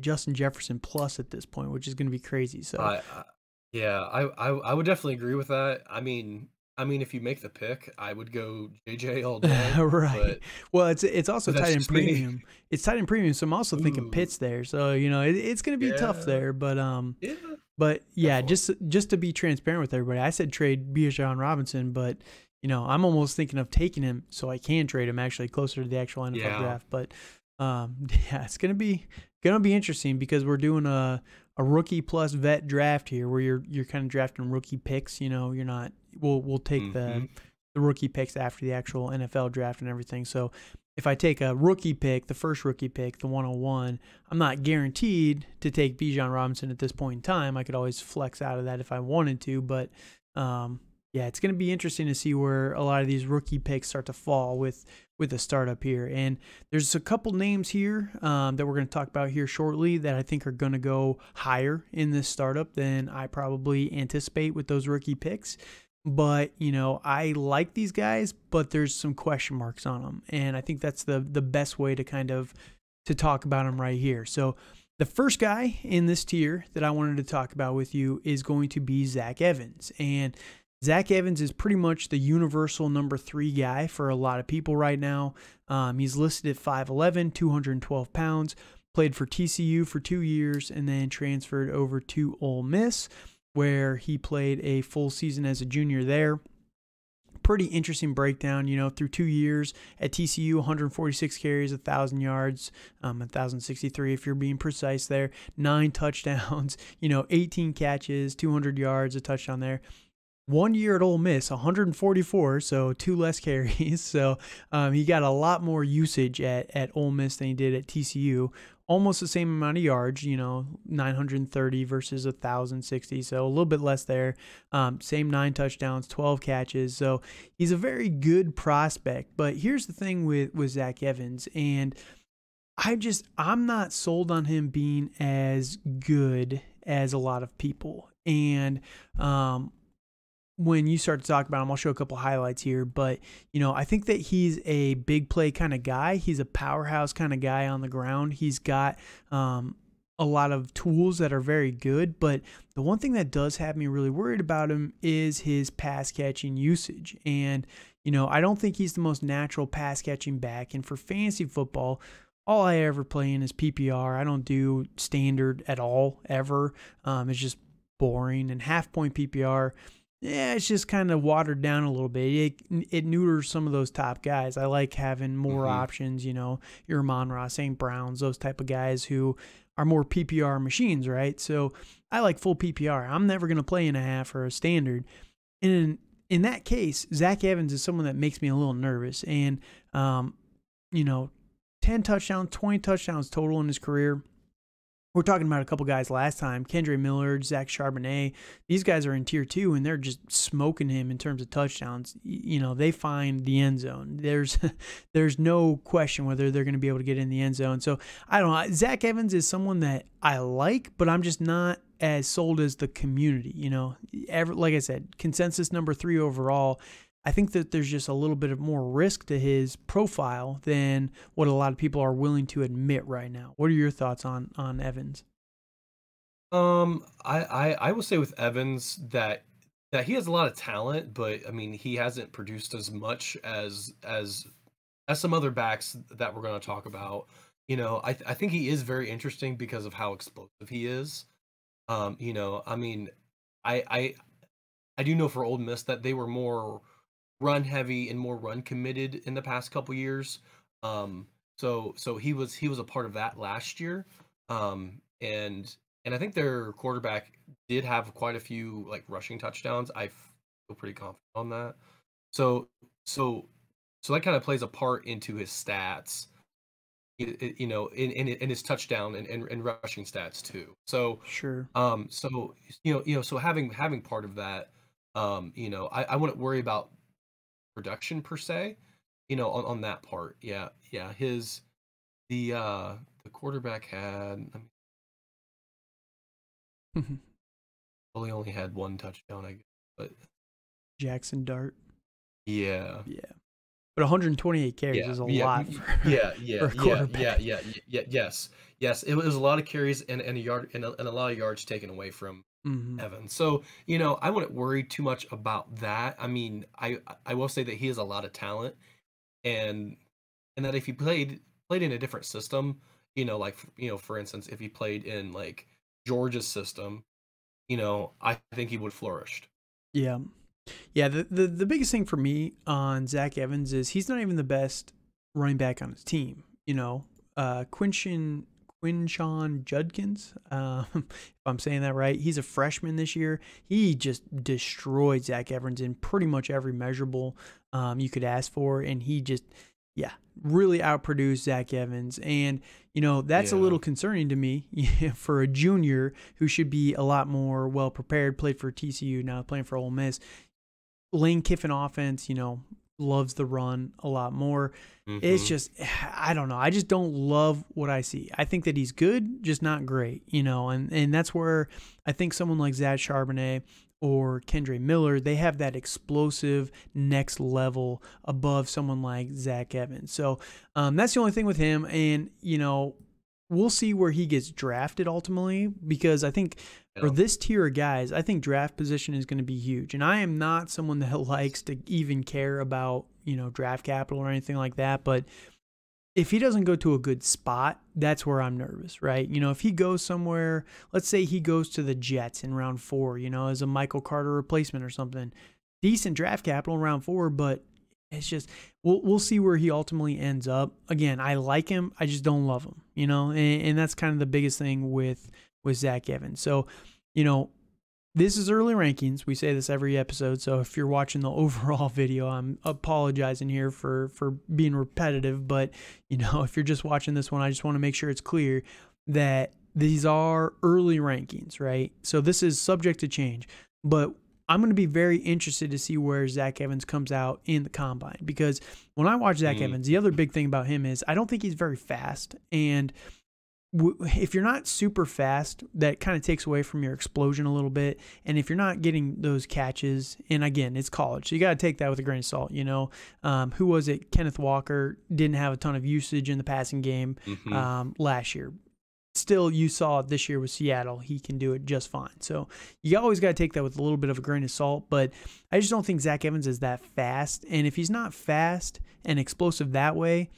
Justin Jefferson plus at this point, which is going to be crazy. So, I would definitely agree with that. I mean, if you make the pick, I would go JJ all day. Right. But well, it's also tight in premium. Me. It's tight in premium, so I'm also thinking Pitts there. So it's going to be tough there, but yeah. But yeah, definitely. just to be transparent with everybody, I said trade Bijan Robinson, but. I'm almost thinking of taking him so I can trade him actually closer to the actual NFL draft. But it's gonna be interesting because we're doing a rookie plus vet draft here, where you're kind of drafting rookie picks. You're not. We'll take the rookie picks after the actual NFL draft and everything. So if I take a rookie pick, the first rookie pick, the 101, I'm not guaranteed to take Bijan Robinson at this point in time. I could always flex out of that if I wanted to, but. Yeah, it's going to be interesting to see where a lot of these rookie picks start to fall with the startup here. And there's a couple names here that we're going to talk about here shortly that I think are going to go higher in this startup than I probably anticipate with those rookie picks. But, I like these guys, but there's some question marks on them. And I think that's the best way to to talk about them right here. So the first guy in this tier that I wanted to talk about with you is going to be Zach Evans. And Zach Evans is pretty much the universal number 3 guy for a lot of people right now. He's listed at 5'11", 212 pounds, played for TCU for 2 years, and then transferred over to Ole Miss, where he played a full season as a junior there. Pretty interesting breakdown, through 2 years at TCU, 146 carries, 1,000 yards, 1,063 if you're being precise there, 9 touchdowns, 18 catches, 200 yards, a touchdown there. 1 year at Ole Miss, 144, so 2 less carries. So he got a lot more usage at Ole Miss than he did at TCU. Almost the same amount of yards, 930 versus 1,060, so a little bit less there. Same 9 touchdowns, 12 catches. So he's a very good prospect. But here's the thing with Zach Evans, and I'm not sold on him being as good as a lot of people. And when you start to talk about him, I'll show a couple highlights here, but, I think that he's a big play kind of guy. He's a powerhouse kind of guy on the ground. He's got a lot of tools that are very good, but the one thing that does have me really worried about him is his pass catching usage. And, I don't think he's the most natural pass catching back. And for fantasy football, all I ever play in is PPR. I don't do standard at all, ever. It's just boring. And half point PPR, Yeah, it's just kind of watered down a little bit. It neuters some of those top guys. I like having more Hmm. options, your Amon-Ra, St. Browns, those type of guys who are more PPR machines, right? So I like full PPR. I'm never going to play in a half or a standard. And in that case, Zach Evans is someone that makes me a little nervous. And, you know, 10 touchdowns, 20 touchdowns total in his career. We're talking about a couple guys last time, Kendre Miller, Zach Charbonnet. These guys are in tier 2, and they're just smoking him in terms of touchdowns. They find the end zone. There's no question whether they're going to be able to get in the end zone. So I don't know. Zach Evans is someone that I like, but I'm just not as sold as the community. Like I said, consensus number 3 overall. I think that there's just a little bit of more risk to his profile than what a lot of people are willing to admit right now. What are your thoughts on Evans? I will say with Evans that he has a lot of talent, but I mean he hasn't produced as much as some other backs that we're going to talk about. I think he is very interesting because of how explosive he is. I mean, I I do know for Ole Miss that they were more run heavy and more run committed in the past couple years. So he was a part of that last year. And I think their quarterback did have quite a few like rushing touchdowns. I feel pretty confident on that. So so so that kind of plays a part into his stats, in his touchdown and rushing stats too. So Sure. so having part of that, I wouldn't worry about production per se, on that part. Yeah, yeah. The quarterback had, I mean, well, he only had one touchdown, I guess, but Jackson Dart. yeah. Yeah. But 128 carries Yeah, is a yeah, lot for, yeah, for yeah, a yeah, quarterback. yes, yes. It was a lot of carries and a yard and a lot of yards taken away from Hmm. Evan. So, I wouldn't worry too much about that. I mean, I will say that he has a lot of talent, and that if he played in a different system, like for instance, if he played in like Georgia's system, I think he would flourished. Yeah. Yeah, the biggest thing for me on Zach Evans is he's not even the best running back on his team. Quinshawn Judkins, if I'm saying that right, he's a freshman this year. He just destroyed Zach Evans in pretty much every measurable you could ask for, and he just, yeah, really outproduced Zach Evans. And that's a Yeah. little concerning to me for a junior who should be a lot more well prepared. Played for TCU, now playing for Ole Miss. Lane Kiffin offense, loves the run a lot more. It's Hmm. just, I don't know. I just don't love what I see. I think that he's good, just not great, and that's where I think someone like Zach Charbonnet or Kendre Miller, they have that explosive next level above someone like Zach Evans. So that's the only thing with him. And, we'll see where he gets drafted ultimately, because I think for Yeah. this tier of guys, I think draft position is going to be huge. And I am not someone that likes to even care about, draft capital or anything like that. But if he doesn't go to a good spot, that's where I'm nervous, right? If he goes somewhere, let's say he goes to the Jets in round 4, as a Michael Carter replacement or something, decent draft capital in round 4, but it's just we'll see where he ultimately ends up. Again, I like him, I just don't love him, and that's kind of the biggest thing with Zach Evans. So, this is early rankings. We say this every episode, so if you're watching the overall video, I'm apologizing here for being repetitive. But if you're just watching this one, I just want to make sure it's clear that these are early rankings, right? So this is subject to change, but I'm going to be very interested to see where Zach Evans comes out in the combine, because when I watch Zach Mm. Evans, the other big thing about him is I don't think he's very fast. And if you're not super fast, that kind of takes away from your explosion a little bit. And if you're not getting those catches, and again, it's college, so you got to take that with a grain of salt. Who was it? Kenneth Walker didn't have a ton of usage in the passing game Hmm. last year. Still, you saw this year with Seattle, he can do it just fine. So you always got to take that with a little bit of a grain of salt. But I just don't think Zach Evans is that fast. And if he's not fast and explosive that way,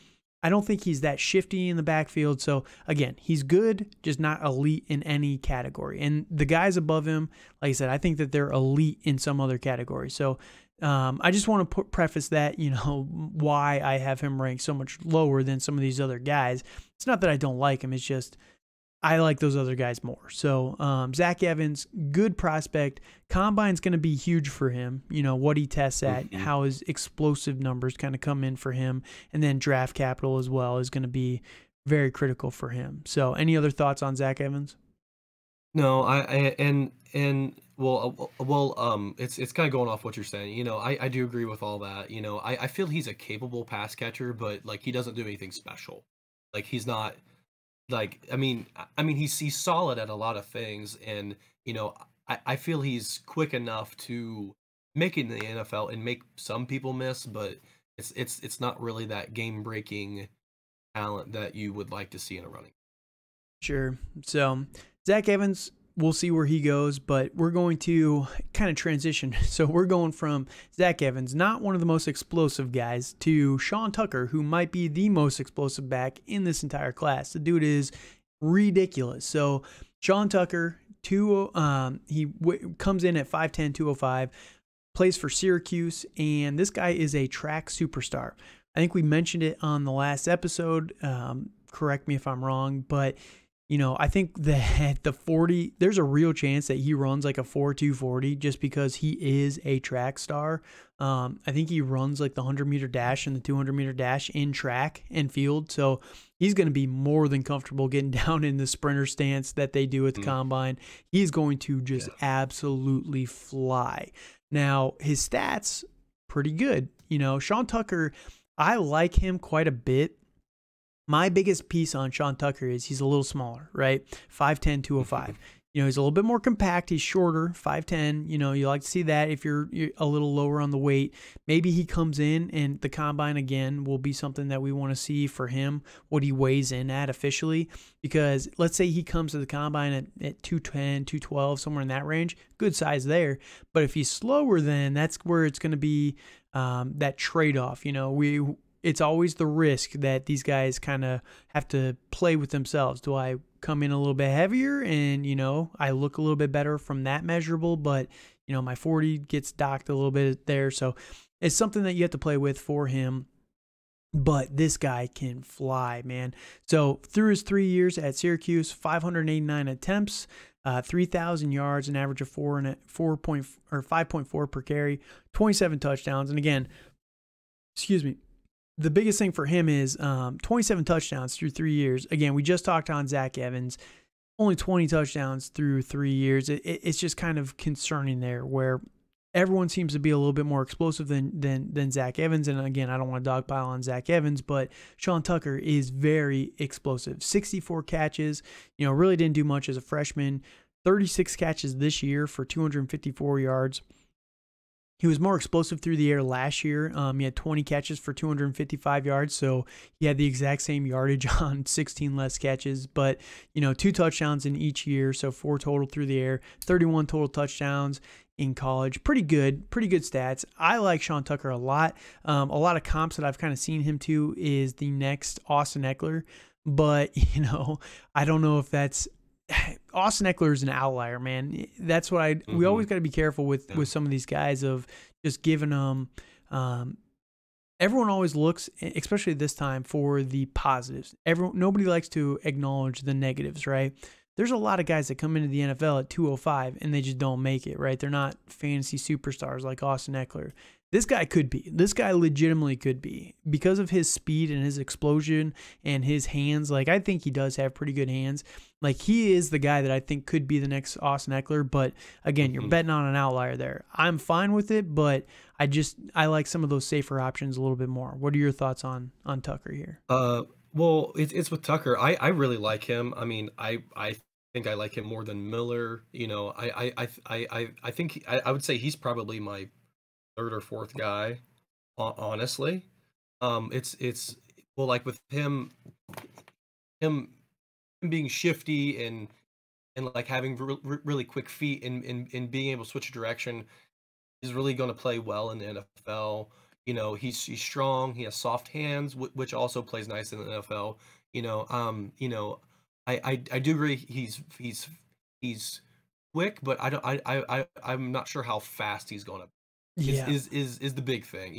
I don't think he's that shifty in the backfield. So again, he's good, just not elite in any category. And the guys above him, like I said, I think that they're elite in some other category. So I just want to preface that, why I have him ranked so much lower than some of these other guys. It's not that I don't like him. It's just I like those other guys more. So Zach Evans, good prospect. Combine's going to be huge for him. What he tests at, how his explosive numbers kind of come in for him. And then draft capital as well is going to be very critical for him. So any other thoughts on Zach Evans? No, it's kind of going off what you're saying. I do agree with all that. I feel he's a capable pass catcher, but like he doesn't do anything special. Like he's not like I mean he's solid at a lot of things, and I feel he's quick enough to make it in the NFL and make some people miss, but it's not really that game breaking talent that you would like to see in a running. Sure. So Zach Evans, we'll see where he goes, but we're going to kind of transition. So we're going from Zach Evans, not one of the most explosive guys, to Sean Tucker, who might be the most explosive back in this entire class. The dude is ridiculous. So Sean Tucker, comes in at 5'10", 205, plays for Syracuse, and this guy is a track superstar. I think we mentioned it on the last episode. Correct me if I'm wrong, but I think that the 40, there's a real chance that he runs like a 4.2 40 just because he is a track star. I think he runs like the 100-meter dash and the 200-meter dash in track and field. So he's going to be more than comfortable getting down in the sprinter stance that they do at the combine. He's going to just absolutely fly. Now, his stats, pretty good. Sean Tucker, I like him quite a bit. My biggest piece on Sean Tucker is he's a little smaller, right? 5'10", 205. He's a little bit more compact. He's shorter, 5'10". You like to see that if you're a little lower on the weight. Maybe he comes in and the combine again will be something that we want to see for him, what he weighs in at officially. Because let's say he comes to the combine at 210, 212, somewhere in that range, good size there. But if he's slower, then that's where it's going to be that trade-off. It's always the risk that these guys kind of have to play with themselves. Do I come in a little bit heavier and, I look a little bit better from that measurable, but, my 40 gets docked a little bit there. So it's something that you have to play with for him. But this guy can fly, man. So through his 3 years at Syracuse, 589 attempts, 3,000 yards, an average of 5.4 per carry, 27 touchdowns. And again, the biggest thing for him is 27 touchdowns through 3 years. Again, we just talked on Zach Evans, only 20 touchdowns through 3 years. It's just kind of concerning there where everyone seems to be a little bit more explosive than Zach Evans. And again, I don't want to dogpile on Zach Evans, but Sean Tucker is very explosive. 64 catches, really didn't do much as a freshman. 36 catches this year for 254 yards. He was more explosive through the air last year. He had 20 catches for 255 yards, so he had the exact same yardage on 16 less catches. But, 2 touchdowns in each year, so 4 total through the air, 31 total touchdowns in college. Pretty good stats. I like Sean Tucker a lot. A lot of comps that I've kind of seen him to is the next Austin Eckler, but, I don't know if that's Austin Eckler is an outlier, man. That's what we always got to be careful with some of these guys of just giving them. Everyone always looks, especially this time, for the positives. Nobody likes to acknowledge the negatives, right? There's a lot of guys that come into the NFL at 205 and they just don't make it, right? They're not fantasy superstars like Austin Eckler. This guy could be. This guy legitimately could be because of his speed and his explosion and his hands. Like, I think he does have pretty good hands. Like, he is the guy that I think could be the next Austin Eckler. But again, you're betting on an outlier there. I'm fine with it, but I like some of those safer options a little bit more. What are your thoughts on Tucker here? Well, it's with Tucker. I really like him. I mean, I think I like him more than Miller. I think I would say he's probably my third or fourth guy, honestly. It's well, like with him being shifty and like having really quick feet and being able to switch direction is really going to play well in the NFL. He's strong. He has soft hands, which also plays nice in the NFL. I do agree he's quick, but I'm not sure how fast he's gonna Yeah. is the big thing.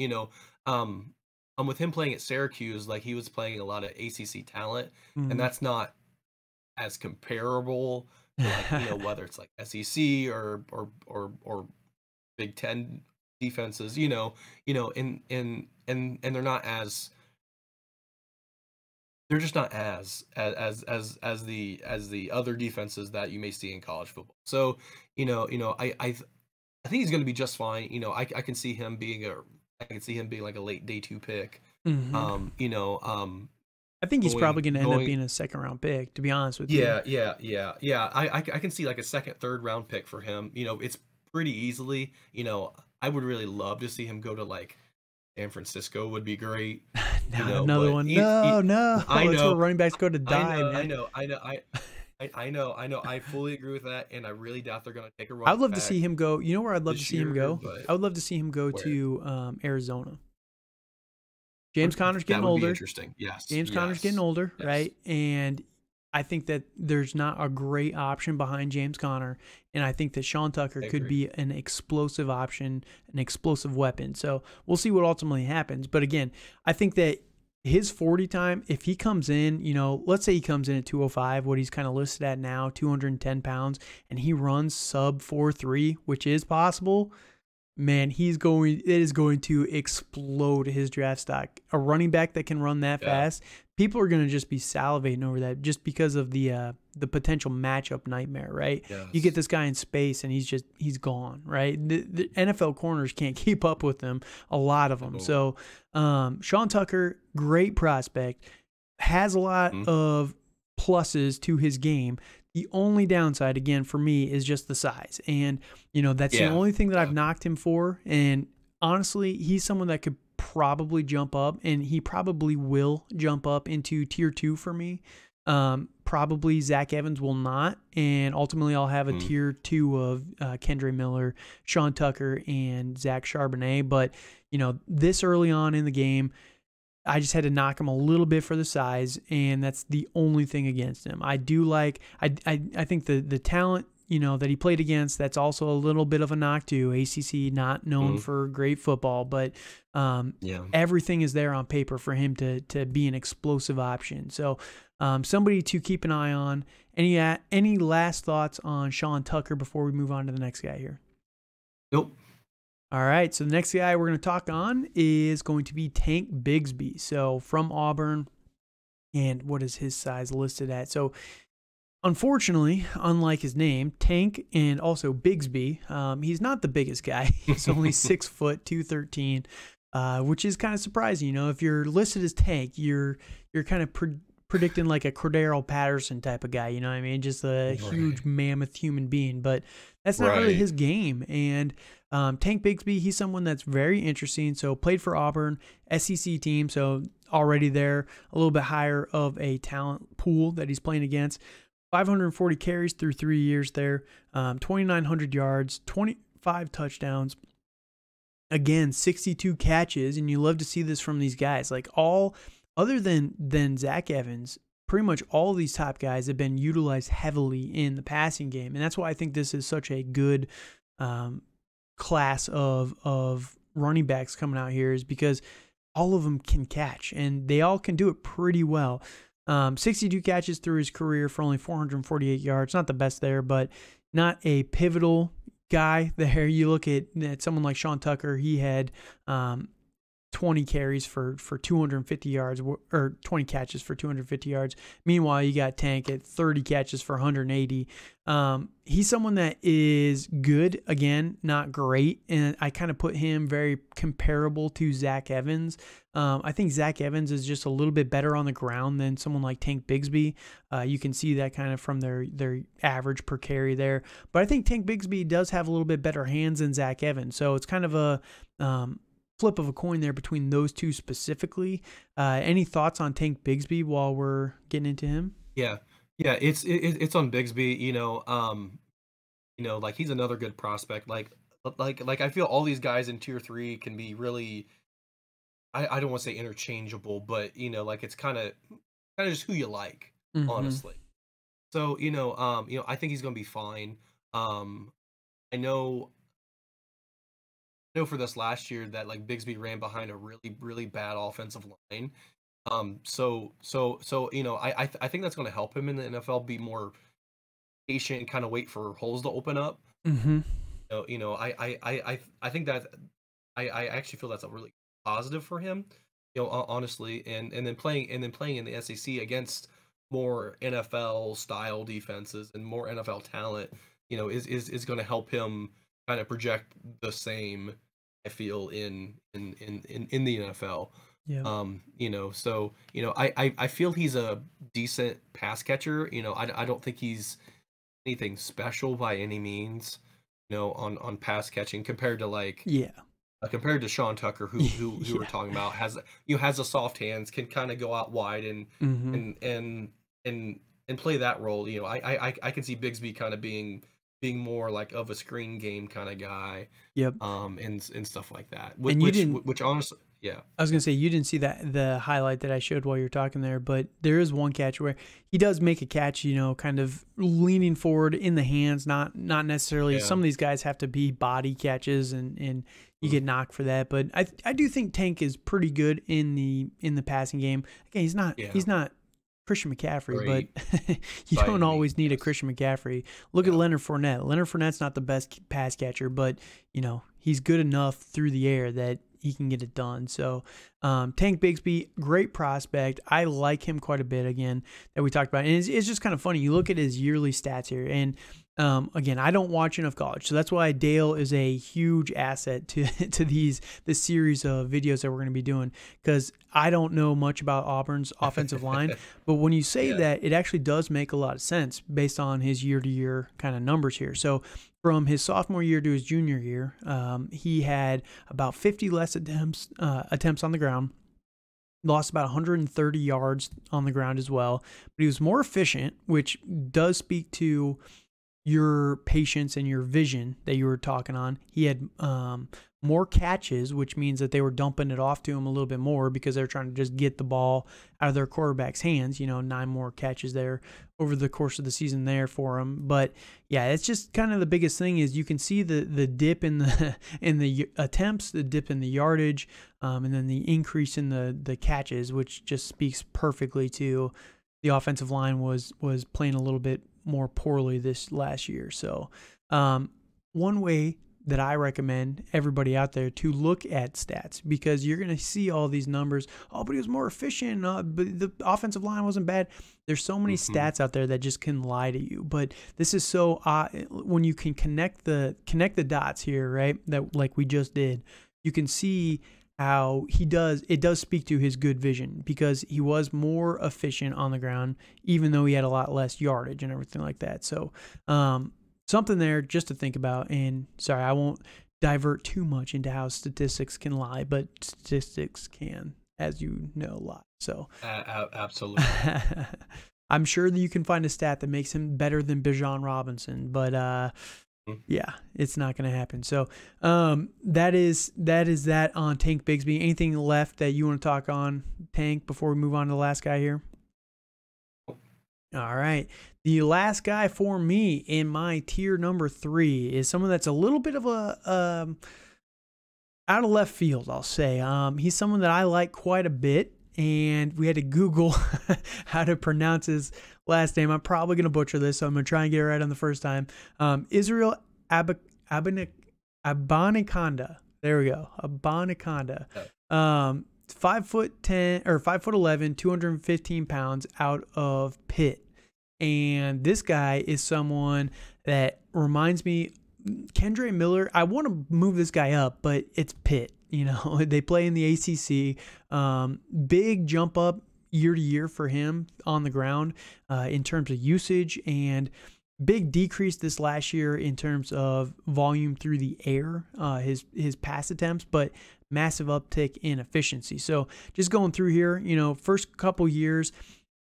With him playing at Syracuse, like he was playing a lot of ACC talent, and Mhm. that's not as comparable to whether it's like SEC or Big Ten defenses, and they're just not as the other defenses that you may see in college football. So, I think he's going to be just fine. I can see him being like a late day 2 pick. Mhm. Um, you know, um, I think he's probably going to end up going being a second round pick, to be honest with you. yeah. I can see like a second, third round pick for him. It's pretty easily. I would really love to see him go to like San Francisco would be great. Now another But one. No, no. I That's where know, running backs go to die, I man. know, I know, I know. I fully agree with that, and I really doubt they're going to take a I'd running love to see back him go. You know where I'd love to this see him year, go? but I would love to see him go where to Arizona. James Conner's that getting would be older. interesting. Yes, James Conner's getting yes, older, yes. right? And I think that there's not a great option behind James Conner. And I think that Sean Tucker I could agree. be an explosive option, an explosive weapon. So we'll see what ultimately happens. But again, I think that his 40 time, if he comes in, let's say he comes in at 205, what he's kind of listed at now, 210 pounds, and he runs sub 4.3, which is possible. Man, it is going to explode his draft stock. A running back that can run that Yeah. fast, people are going to just be salivating over that just because of the potential matchup nightmare, right? You get Yes. this guy in space and he's gone, right? The NFL corners can't keep up with him, a lot of them. No. So, Sean Tucker, great prospect, has a lot Mhm. of pluses to his game. The only downside, again, for me, is just the size. And, that's the Yeah. only thing that I've Yeah. knocked him for. And honestly, he's someone that could probably jump up, and he probably will jump up into tier 2 for me. Probably Zach Evans will not. And ultimately, I'll have a Mhm. tier 2 of Kendre Miller, Sean Tucker, and Zach Charbonnet. But, this early on in the game, I just had to knock him a little bit for the size, and that's the only thing against him. I do like I think the talent, that he played against, that's also a little bit of a knock too. ACC not known Mhm. for great football, but Yeah. everything is there on paper for him to be an explosive option. So somebody to keep an eye on. Any last thoughts on Sean Tucker before we move on to the next guy here? Nope. All right, so the next guy we're going to talk on is going to be Tank Bigsby. So from Auburn, and what is his size listed at? So unfortunately, unlike his name, Tank and also Bigsby, he's not the biggest guy. He's only 6 foot, 213, which is kind of surprising. If you're listed as Tank, you're kind of predicting like a Cordero Patterson type of guy. You know what I mean? Just a huge mammoth human being, but that's not really Right. his game. And Tank Bigsby, he's someone that's very interesting. So played for Auburn, SEC team. So already there, a little bit higher of a talent pool that he's playing against. 540 carries through 3 years there, 2,900 yards, 25 touchdowns. Again, 62 catches, and you love to see this from these guys. Like other than Zach Evans, pretty much all these top guys have been utilized heavily in the passing game, and that's why I think this is such a good class of running backs coming out here, is because all of them can catch, and they all can do it pretty well. 62 catches through his career for only 448 yards. Not the best there, but not a pivotal guy there. You look at someone like Sean Tucker, he had 20 carries for 250 yards, or 20 catches for 250 yards. Meanwhile, you got Tank at 30 catches for 180. He's someone that is good, again, not great, and I kind of put him very comparable to Zach Evans. I think Zach Evans is just a little bit better on the ground than someone like Tank Bigsby. You can see that kind of from their average per carry there. But I think Tank Bigsby does have a little bit better hands than Zach Evans, so it's kind of a flip of a coin there between those two specifically. Any thoughts on Tank Bigsby while we're getting into him? Yeah. Yeah. It's on Bigsby. Like he's another good prospect. Like I feel all these guys in tier 3 can be really I don't want to say interchangeable, but like it's kind of just who you like, Mm-hmm. honestly. So I think he's gonna be fine. Um, I know for this last year that like Bigsby ran behind a really really bad offensive line. So I think that's going to help him in the NFL be more patient and kind of wait for holes to open up. Mm-hmm. I think that I actually feel that's a really positive for him. Honestly, and then playing in the SEC against more NFL style defenses and more NFL talent, is going to help him kind of project the same. I feel in the NFL. Yeah. I feel he's a decent pass catcher. I don't think he's anything special by any means, on pass catching Yeah. compared to Sean Tucker, who we're Yeah. talking about, has a soft hands, can kind of go out wide Mm-hmm. and play that role. I can see Bigsby kind of being more like of a screen game kind of guy, Yep. and stuff like that. And you didn't. Which honestly, yeah. I was gonna say you didn't see the highlight that I showed while you were talking there, but there is one catch where he does make a catch, kind of leaning forward in the hands, not necessarily. Yeah. Some of these guys have to be body catches, and you get knocked for that. But I do think Tank is pretty good in the passing game. Again, he's not Christian McCaffrey, Great. but you By don't any always means, need a yes. Christian McCaffrey. Look at Leonard Fournette. Leonard Fournette's not the best pass catcher, but he's good enough through the air that he can get it done. So Tank Bigsby, great prospect. I like him quite a bit, again, that we talked about. And it's just kind of funny. You look at his yearly stats here, and again, I don't watch enough college, so that's why Dale is a huge asset to this series of videos that we're going to be doing, because I don't know much about Auburn's offensive line. But when you say that, it actually does make a lot of sense based on his year-to-year kind of numbers here. So from his sophomore year to his junior year, he had about 50 less attempts on the ground. Lost about 130 yards on the ground as well. But he was more efficient, which does speak to your patience and your vision that you were talking on. He had more catches, which means that they were dumping it off to him a little bit more because they're trying to just get the ball out of their quarterback's hands. 9 more catches there over the course of the season there for him. But yeah, it's just kind of the biggest thing is you can see the dip in the attempts, the dip in the yardage, and then the increase in the catches, which just speaks perfectly to the offensive line was playing a little bit more poorly this last year. So one way that I recommend everybody out there to look at stats, because you're going to see all these numbers. Oh, but he was more efficient. But the offensive line wasn't bad. There's so many stats out there that just can lie to you. But this is so when you can connect the dots here, right? That like we just did, you can see how it does speak to his good vision, because he was more efficient on the ground, even though he had a lot less yardage and everything like that. So something there just to think about. And sorry, I won't divert too much into how statistics can lie, but statistics can, as you know, lie. So Absolutely. I'm sure that you can find a stat that makes him better than Bijan Robinson, but yeah, it's not going to happen. So that is that on Tank Bigsby. Anything left that you want to talk on Tank before we move on to the last guy here? All right. The last guy for me in my tier number 3 is someone that's a little bit of a out of left field, I'll say. He's someone that I like quite a bit, and we had to Google how to pronounce his last name. I'm probably going to butcher this, so I'm going to try and get it right on the first time. Israel Abanikanda. There we go. Abanikanda. 5'10" or 5'11", 215 pounds, out of Pitt. And this guy is someone that reminds me, Kendre Miller. I want to move this guy up, but it's Pitt. They play in the ACC. Big jump up year to year for him on the ground in terms of usage, and big decrease this last year in terms of volume through the air, his pass attempts, but massive uptick in efficiency. So just going through here, first couple years,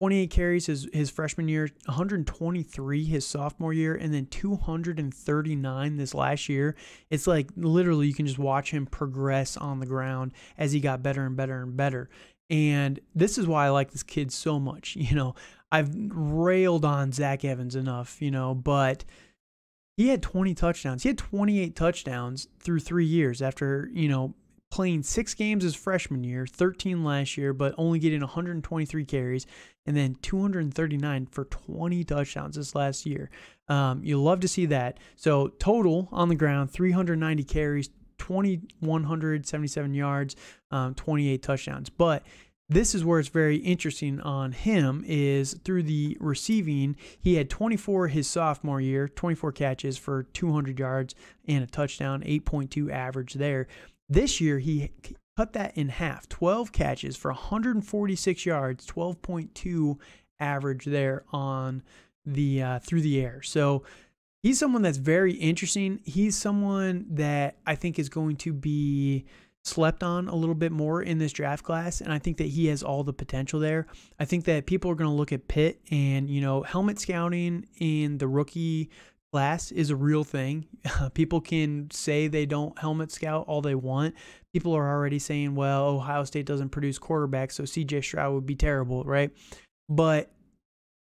28 carries his freshman year, 123 his sophomore year, and then 239 this last year. It's like literally you can just watch him progress on the ground as he got better and better and better. And this is why I like this kid so much. I've railed on Zach Evans enough, but he had 20 touchdowns. He had 28 touchdowns through 3 years after, playing 6 games his freshman year, 13 last year, but only getting 123 carries, and then 239 for 20 touchdowns this last year. You'll love to see that. So total on the ground, 390 carries, 2,177 yards, 28 touchdowns. But this is where it's very interesting on him is through the receiving. He had 24 his sophomore year, 24 catches for 200 yards and a touchdown, 8.2 average there. This year, he cut that in half, 12 catches for 146 yards, 12.2 average there on the through the air. So he's someone that's very interesting. He's someone that I think is going to be slept on a little bit more in this draft class, and I think that he has all the potential there. I think that people are going to look at Pitt and, helmet scouting in the rookie class is a real thing. People can say they don't helmet scout all they want. People are already saying, well, Ohio State doesn't produce quarterbacks, so CJ Stroud would be terrible, right? But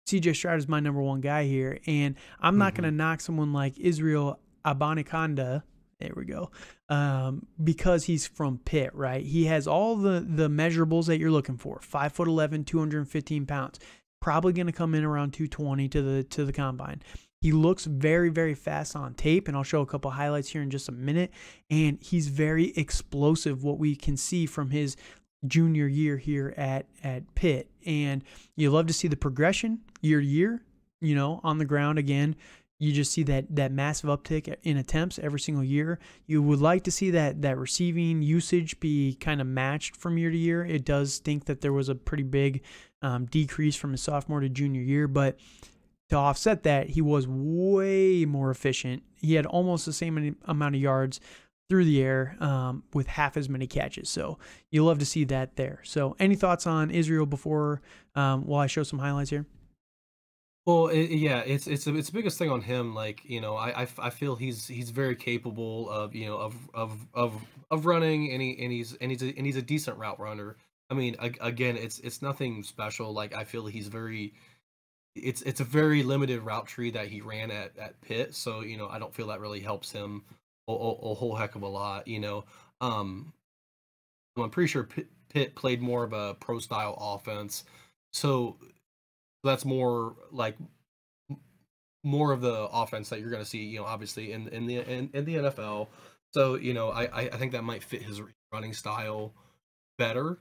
CJ Stroud is my number one guy here, and I'm not going to knock someone like Israel Abanikanda, there we go, because he's from Pitt, right? He has all the measurables that you're looking for, 5'11", 215 pounds, probably going to come in around 220 to the combine. He looks very, very fast on tape, and I'll show a couple highlights here in just a minute. And he's very explosive, what we can see from his junior year here at Pitt. And you love to see the progression year to year, on the ground again. You just see that massive uptick in attempts every single year. You would like to see that receiving usage be kind of matched from year to year. It does stink that there was a pretty big decrease from his sophomore to junior year, but to offset that, he was way more efficient. He had almost the same amount of yards through the air with half as many catches. So you love to see that there. So any thoughts on Israel before while I show some highlights here? Well, it's the biggest thing on him. Like, I feel he's very capable of of running, and he's a decent route runner. I mean, again, it's nothing special. Like, I feel he's very. It's a very limited route tree that he ran at Pitt, so I don't feel that really helps him a whole heck of a lot. I'm pretty sure Pitt played more of a pro style offense, so that's more like more of the offense that you're going to see, obviously in the NFL. So I think that might fit his running style better.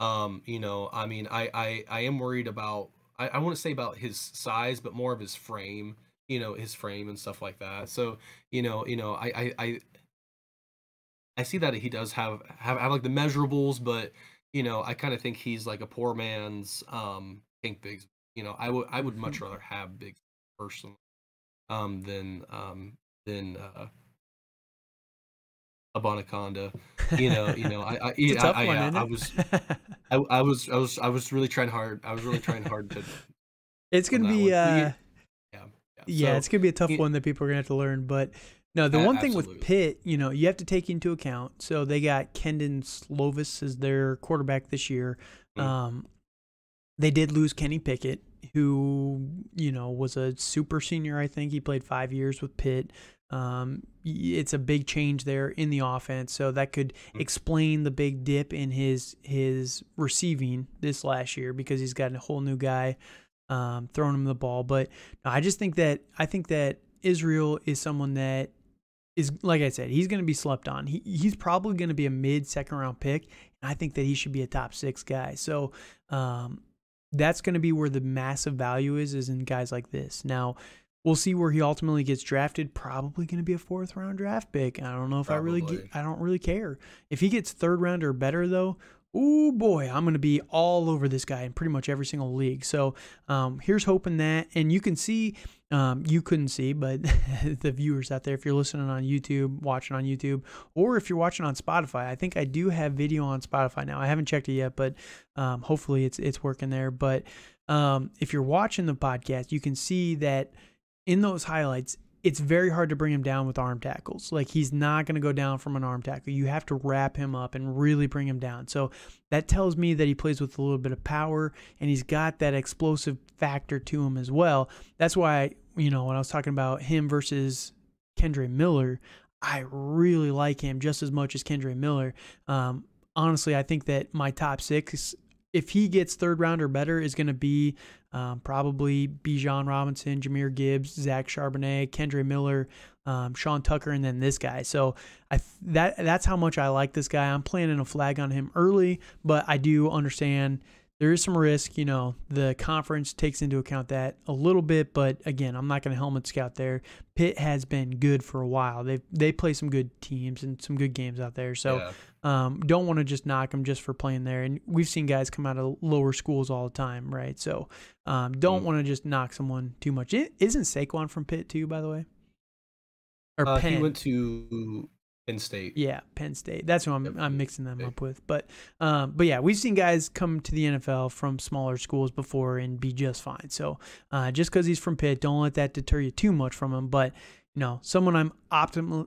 I mean, I am worried about. I want to say about his size, but more of his frame, his frame and stuff like that. So, I see that he does have like the measurables, but, I kind of think he's like a poor man's Tank Biggs. I would much rather have Biggs personally than Abanaconda. I was really trying hard. I was really trying hard to. It's gonna be yeah. It's gonna be a tough one that people are gonna have to learn. But no, the one thing with Pitt, you have to take into account. So they got Kendon Slovis as their quarterback this year. They did lose Kenny Pickett, who was a super senior. I think he played 5 years with Pitt. It's a big change there in the offense, so that could explain the big dip in his receiving this last year because he's got a whole new guy throwing him the ball. But I think that Israel is someone that is, like I said, he's going to be slept on. He's probably going to be a mid-second round pick, and I think that he should be a top 6 guy. So that's going to be where the massive value is in guys like this. Now, we'll see where he ultimately gets drafted. Probably going to be a 4th round draft pick. I don't know if I don't really care. If he gets 3rd round or better though, oh boy, I'm going to be all over this guy in pretty much every single league. So here's hoping that, and you can see, you couldn't see, but the viewers out there, if you're listening on YouTube, watching on YouTube, or if you're watching on Spotify, I think I do have video on Spotify now. I haven't checked it yet, but hopefully it's working there. But if you're watching the podcast, you can see that in those highlights, it's very hard to bring him down with arm tackles. Like, he's not going to go down from an arm tackle. You have to wrap him up and really bring him down. So that tells me that he plays with a little bit of power, and he's got that explosive factor to him as well. That's why, when I was talking about him versus Kendre Miller, I really like him just as much as Kendre Miller. Honestly, I think that my top 6, if he gets 3rd round or better, is going to be probably Bijan Robinson, Jahmyr Gibbs, Zach Charbonnet, Kendre Miller, Sean Tucker, and then this guy. So that's how much I like this guy. I'm planning a flag on him early, but I do understand there is some risk. The conference takes into account that a little bit, but again, I'm not going to helmet scout there. Pitt has been good for a while. They play some good teams and some good games out there. So don't want to just knock them just for playing there. And we've seen guys come out of lower schools all the time, right? So don't want to just knock someone too much. Isn't Saquon from Pitt too, by the way? Or Penn? He went to Penn State. Yeah, Penn State. That's who I'm mixing them up with. But yeah, we've seen guys come to the NFL from smaller schools before and be just fine. So just because he's from Pitt, don't let that deter you too much from him. But someone I'm optimistically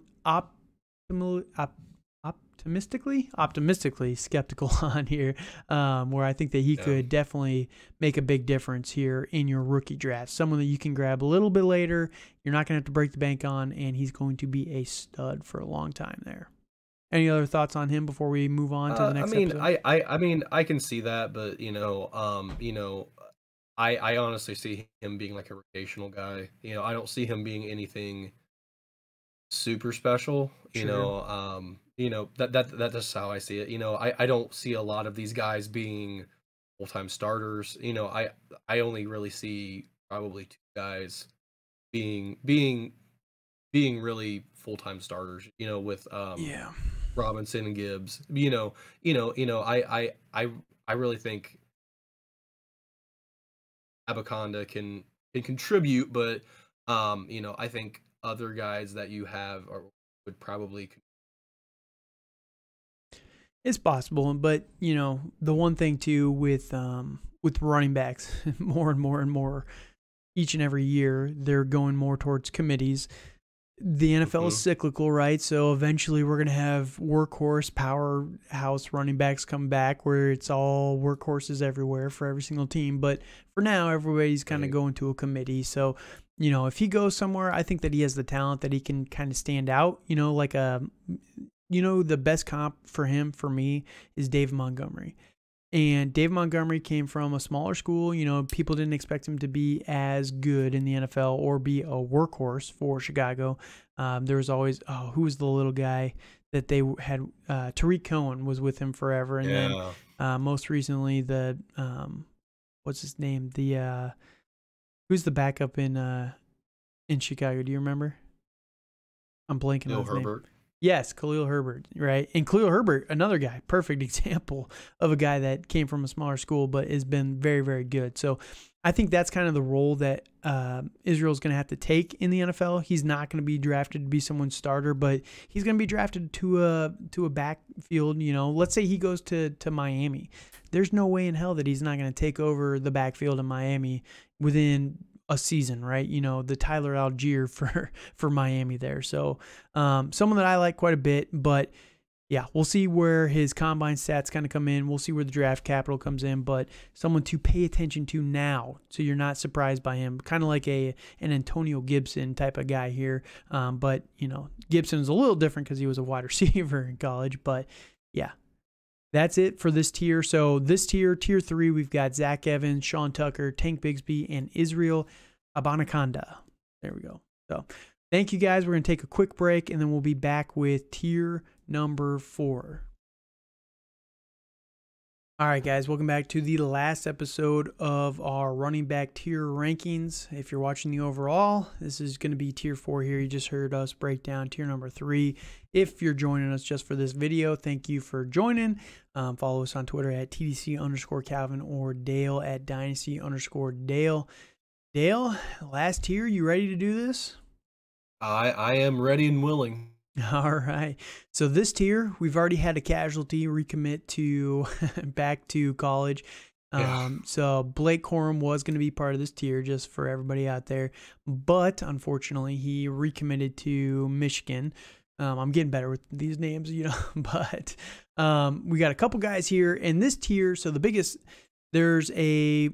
skeptical on here, where I think that he could definitely make a big difference here in your rookie draft. Someone that you can grab a little bit later, you're not going to have to break the bank on, and he's going to be a stud for a long time there. Any other thoughts on him before we move on to the next episode? I can see that, but I honestly see him being like a rotational guy. I don't see him being anything super special. That's how I see it. I don't see a lot of these guys being full-time starters. I only really see probably 2 guys being really full-time starters, with Robinson and Gibbs. I really think Abaconda can contribute, but I think other guys that you have would probably. It's possible, but the one thing too with running backs, more and more each and every year, they're going more towards committees. The NFL is cyclical, right? So eventually we're going to have workhorse, powerhouse running backs come back where it's all workhorses everywhere for every single team. But for now, everybody's kind of going to a committee. So, if he goes somewhere, I think that he has the talent that he can kind of stand out, like the best comp for him, for me, is Dave Montgomery. And Dave Montgomery came from a smaller school. People didn't expect him to be as good in the NFL or be a workhorse for Chicago. There was always, who was the little guy that they had? Tariq Cohen was with him forever. And then most recently, what's his name? Who's the backup in Chicago? Do you remember? I'm blanking on his name. Yes, Khalil Herbert, right? And Khalil Herbert, another guy, perfect example of a guy that came from a smaller school but has been very, very good. So I think that's kind of the role that Israel's going to have to take in the NFL. He's not going to be drafted to be someone's starter, but he's going to be drafted to a backfield. Let's say he goes to Miami. There's no way in hell that he's not going to take over the backfield in Miami within a season, right? The Tyler Algier for Miami there. So someone that I like quite a bit, but yeah, we'll see where his combine stats kind of come in. We'll see where the draft capital comes in, but someone to pay attention to now, so you're not surprised by him. Kind of like an Antonio Gibson type of guy here. But Gibson's a little different because he was a wide receiver in college. But yeah, that's it for this tier. So this tier 3, we've got Zach Evans, Sean Tucker, Tank Bigsby, and Israel Abanikanda. There we go. So thank you guys. We're going to take a quick break, and then we'll be back with tier number 4. All right, guys, welcome back to the last episode of our running back tier rankings. If you're watching the overall, this is going to be tier 4 here. You just heard us break down tier number 3. If you're joining us just for this video, thank you for joining. Follow us on Twitter at TDC_Calvin or Dale at Dynasty_Dale. Dale, last tier, you ready to do this? I am ready and willing. All right. So this tier, we've already had a casualty recommit to back to college. So Blake Corum was going to be part of this tier, just for everybody out there. But unfortunately, he recommitted to Michigan. I'm getting better with these names, you know, but we got a couple guys here in this tier. So there's a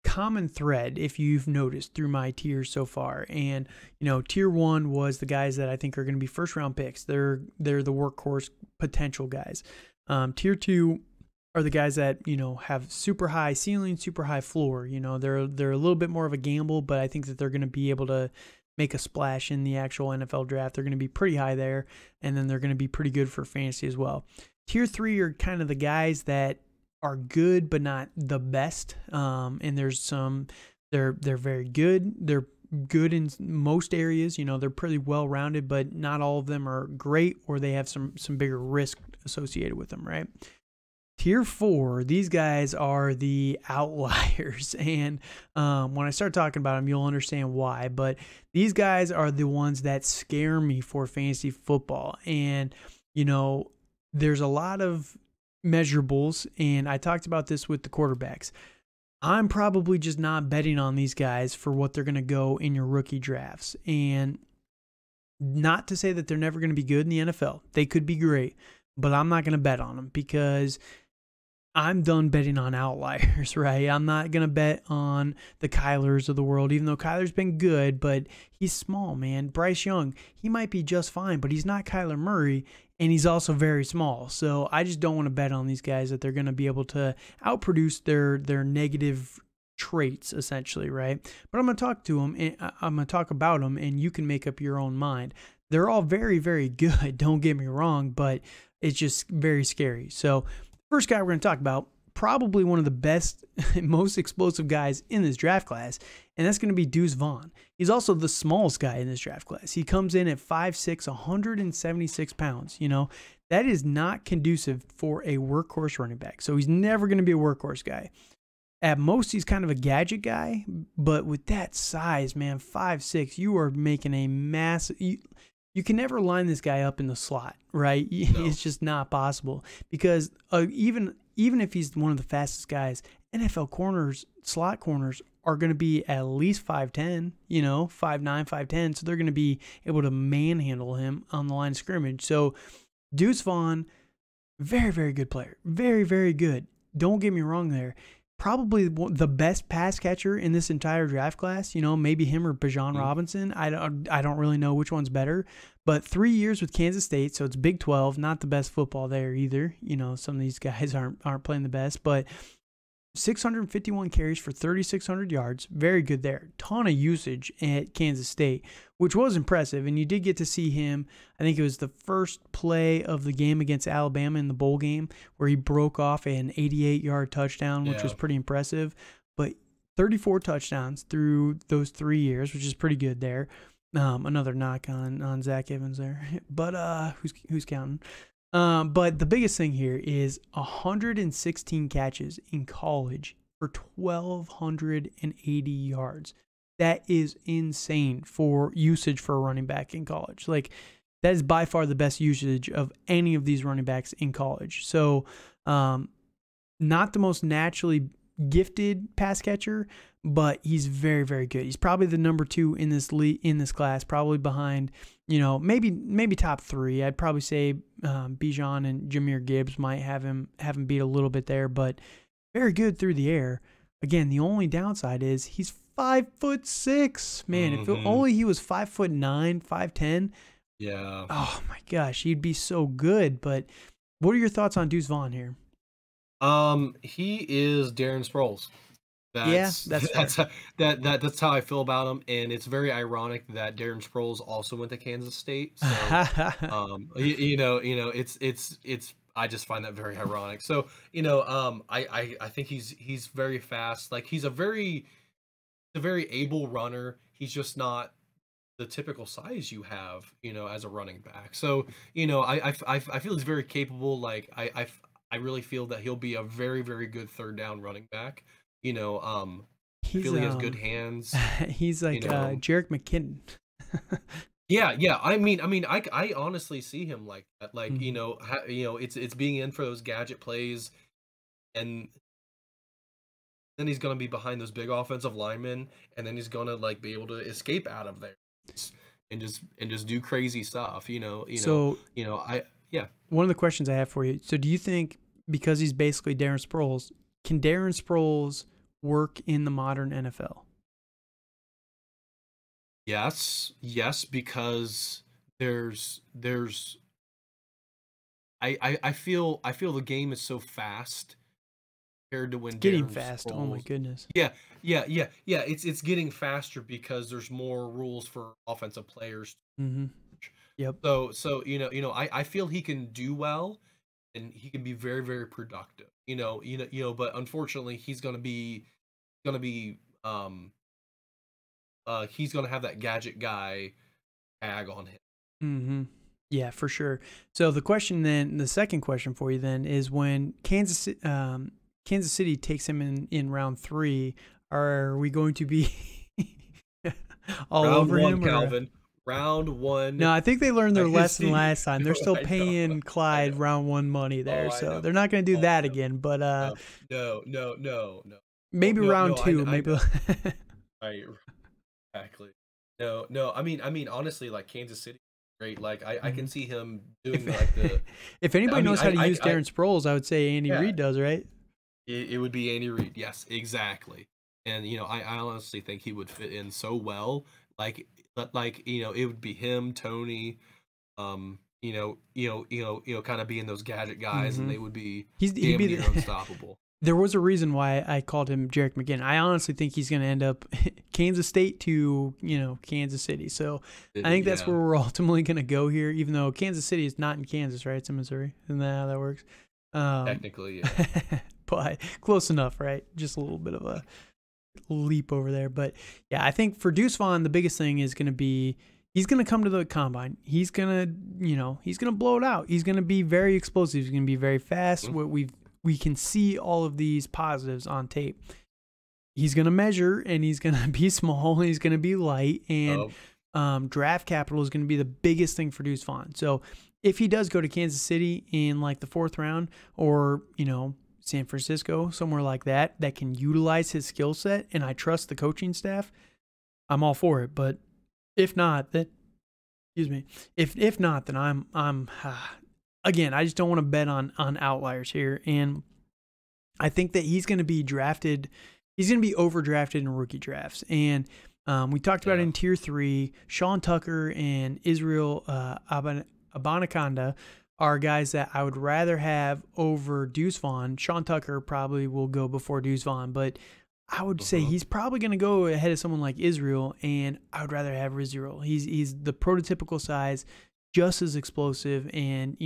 common thread, if you've noticed, through my tiers so far. And you know, tier 1 was the guys that I think are going to be first round picks. They're the workhorse potential guys. Tier 2 are the guys that, you know, have super high ceiling, super high floor. You know, they're a little bit more of a gamble, but I think that they're going to be able to make a splash in the actual NFL draft. They're going to be pretty high there, and then they're going to be pretty good for fantasy as well. Tier 3 are kind of the guys that are good but not the best, and there's some they're very good. They're good in most areas. You know, they're pretty well rounded, but not all of them are great, or they have some bigger risk associated with them, right? Tier 4, these guys are the outliers, and when I start talking about them, you'll understand why. But these guys are the ones that scare me for fantasy football. And you know, there's a lot of measurables, and I talked about this with the quarterbacks. I'm probably just not betting on these guys for what they're going to go in your rookie drafts. And not to say that they're never going to be good in the NFL. They could be great, but I'm not going to bet on them because I'm done betting on outliers, right? I'm not going to bet on the Kylers of the world, even though Kyler's been good, but he's small, man. Bryce Young, he might be just fine, but he's not Kyler Murray, and he's also very small. So I just don't want to bet on these guys that they're going to be able to outproduce their negative traits, essentially, right? But I'm going to talk to them, and I'm going to talk about them, and you can make up your own mind. They're all very, very good, don't get me wrong, but it's just very scary. So first guy we're going to talk about, probably one of the best, most explosive guys in this draft class, and that's going to be Deuce Vaughn. He's also the smallest guy in this draft class. He comes in at 5'6", 176 pounds. You know, that is not conducive for a workhorse running back. So he's never going to be a workhorse guy. At most, he's kind of a gadget guy, but with that size, man, 5'6", you are making a massive... You can never line this guy up in the slot, right? No. It's just not possible because even if he's one of the fastest guys, NFL corners, slot corners are going to be at least 5'10", you know, 5'9", 5'10", so they're going to be able to manhandle him on the line of scrimmage. So Deuce Vaughn, very, very good player. Very, very good. Don't get me wrong there. Probably the best pass catcher in this entire draft class, you know, maybe him or Bijan Robinson. I don't really know which one's better, but 3 years with Kansas State, so it's Big 12, not the best football there either. You know, some of these guys aren't playing the best, but 651 carries for 3,600 yards, very good there. Ton of usage at Kansas State, which was impressive, and you did get to see him. I think it was the first play of the game against Alabama in the bowl game where he broke off an 88-yard touchdown, which was pretty impressive. But 34 touchdowns through those 3 years, which is pretty good there. Another knock on Zach Evans there, but who's counting? But the biggest thing here is 116 catches in college for 1,280 yards. That is insane for usage for a running back in college. Like, that is by far the best usage of any of these running backs in college. So, not the most naturally gifted pass catcher, but he's very, very good. He's probably the number 2 in this class, probably behind, you know, maybe top 3. I'd probably say Bijan and Jahmyr Gibbs might have him beat a little bit there, but very good through the air. Again, the only downside is he's 5'6". Man, if only he was 5'9", 5'10". Yeah. Oh my gosh, he'd be so good. But what are your thoughts on Deuce Vaughn here? He is Darren Sproles. That's how I feel about him, and it's very ironic that Darren Sproles also went to Kansas State. So, it's I just find that very ironic. So I think he's very fast. Like he's a very able runner. He's just not the typical size you have, as a running back. So I feel he's very capable. Like I really feel that he'll be a very very good third down running back. I feel he has good hands. He's like Jerick McKinnon. Yeah. I mean, I honestly see him like that. Like, it's being in for those gadget plays, and then he's gonna be behind those big offensive linemen, and then he's gonna like be able to escape out of there and just do crazy stuff. One of the questions I have for you. So, do you think because he's basically Darren Sproles, can Darren Sproles work in the modern NFL? Yes, because there's I feel the game is so fast compared to when it's getting Darren fast. Sproles, Oh my goodness. Yeah. It's getting faster because there's more rules for offensive players. Mm-hmm. Yep. So I feel he can do well, and he can be very very productive. But unfortunately he's gonna be he's gonna have that gadget guy tag on him. Mm-hmm. Yeah, for sure. So the second question for you then is, when Kansas City takes him in round 3, are we going to be all round over one, him? Calvin. Round 1. No, I think they learned their lesson last time. They're still I know. paying Clyde round 1 money there, so they're not going to do that again. But no. maybe round 2. Maybe. Right. Exactly. No. I mean, honestly, like Kansas City, great. Like I can see him doing like the. If anybody knows how to use Darren Sproles, I would say Andy Reid does, right? It would be Andy Reid. Yes, exactly. And I honestly think he would fit in so well. Like it would be him, Tony, kind of being those gadget guys, and they would be he'd be unstoppable. There was a reason why I called him Jerick McKinnon. I honestly think he's going to end up Kansas State to, Kansas City. So I think that's where we're ultimately going to go here, even though Kansas City is not in Kansas, right? It's in Missouri. Isn't that how that works? Technically, yeah. But close enough, right? Just a little bit of a leap over there. But yeah, I think for Deuce Vaughn, the biggest thing is going to be, he's going to come to the combine. He's going to, he's going to blow it out. He's going to be very explosive. He's going to be very fast. Mm-hmm. We can see all of these positives on tape. He's going to measure, and he's going to be small, and he's going to be light, and draft capital is going to be the biggest thing for Deuce Vaughn. So if he does go to Kansas City in like the 4th round, or, San Francisco, somewhere like that can utilize his skill set, and I trust the coaching staff, I'm all for it. But if not, then, if not, then I'm again, I just don't want to bet on outliers here. And I think that he's going to be drafted. He's going to be overdrafted in rookie drafts. And we talked about in Tier 3, Sean Tucker and Israel Abanikanda are guys that I would rather have over Deuce Vaughn. Sean Tucker probably will go before Deuce Vaughn, but I would say he's probably going to go ahead of someone like Israel, and I would rather have Israel. He's the prototypical size, just as explosive, and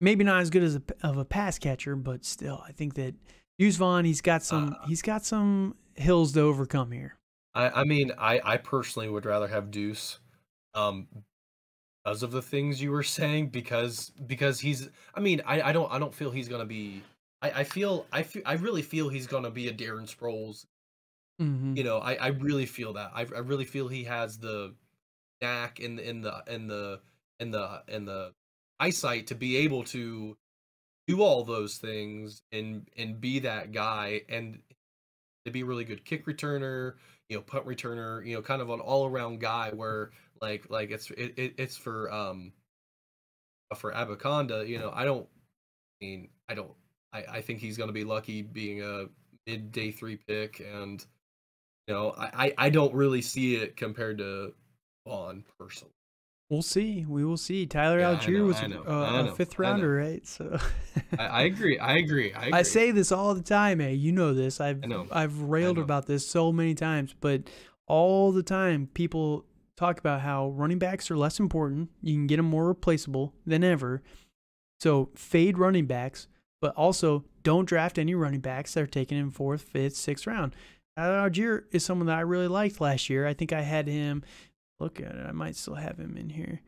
maybe not as good as of a pass catcher, but still, I think that Deuce Vaughn, he's got some hills to overcome here. I personally would rather have Deuce, because of the things you were saying, because he's. I don't feel he's gonna be. I really feel he's gonna be a Darren Sproles. Mm-hmm. I really feel that. I really feel he has the knack in the eyesight to be able to do all those things and be that guy, and to be a really good kick returner, punt returner, kind of an all around guy where like it's for Abaconda, I think he's gonna be lucky being a mid day 3 pick, and I don't really see it compared to Vaughn personally. We'll see. We will see. Tyler Algier was a 5th rounder, right? So I agree. I say this all the time, hey. You know this. I've railed about this so many times, but all the time people talk about how running backs are less important. You can get them more replaceable than ever. So fade running backs, but also don't draft any running backs that are taken in 4th, 5th, 6th round. Algier is someone that I really liked last year. I think I had him. Look at it. I might still have him in here.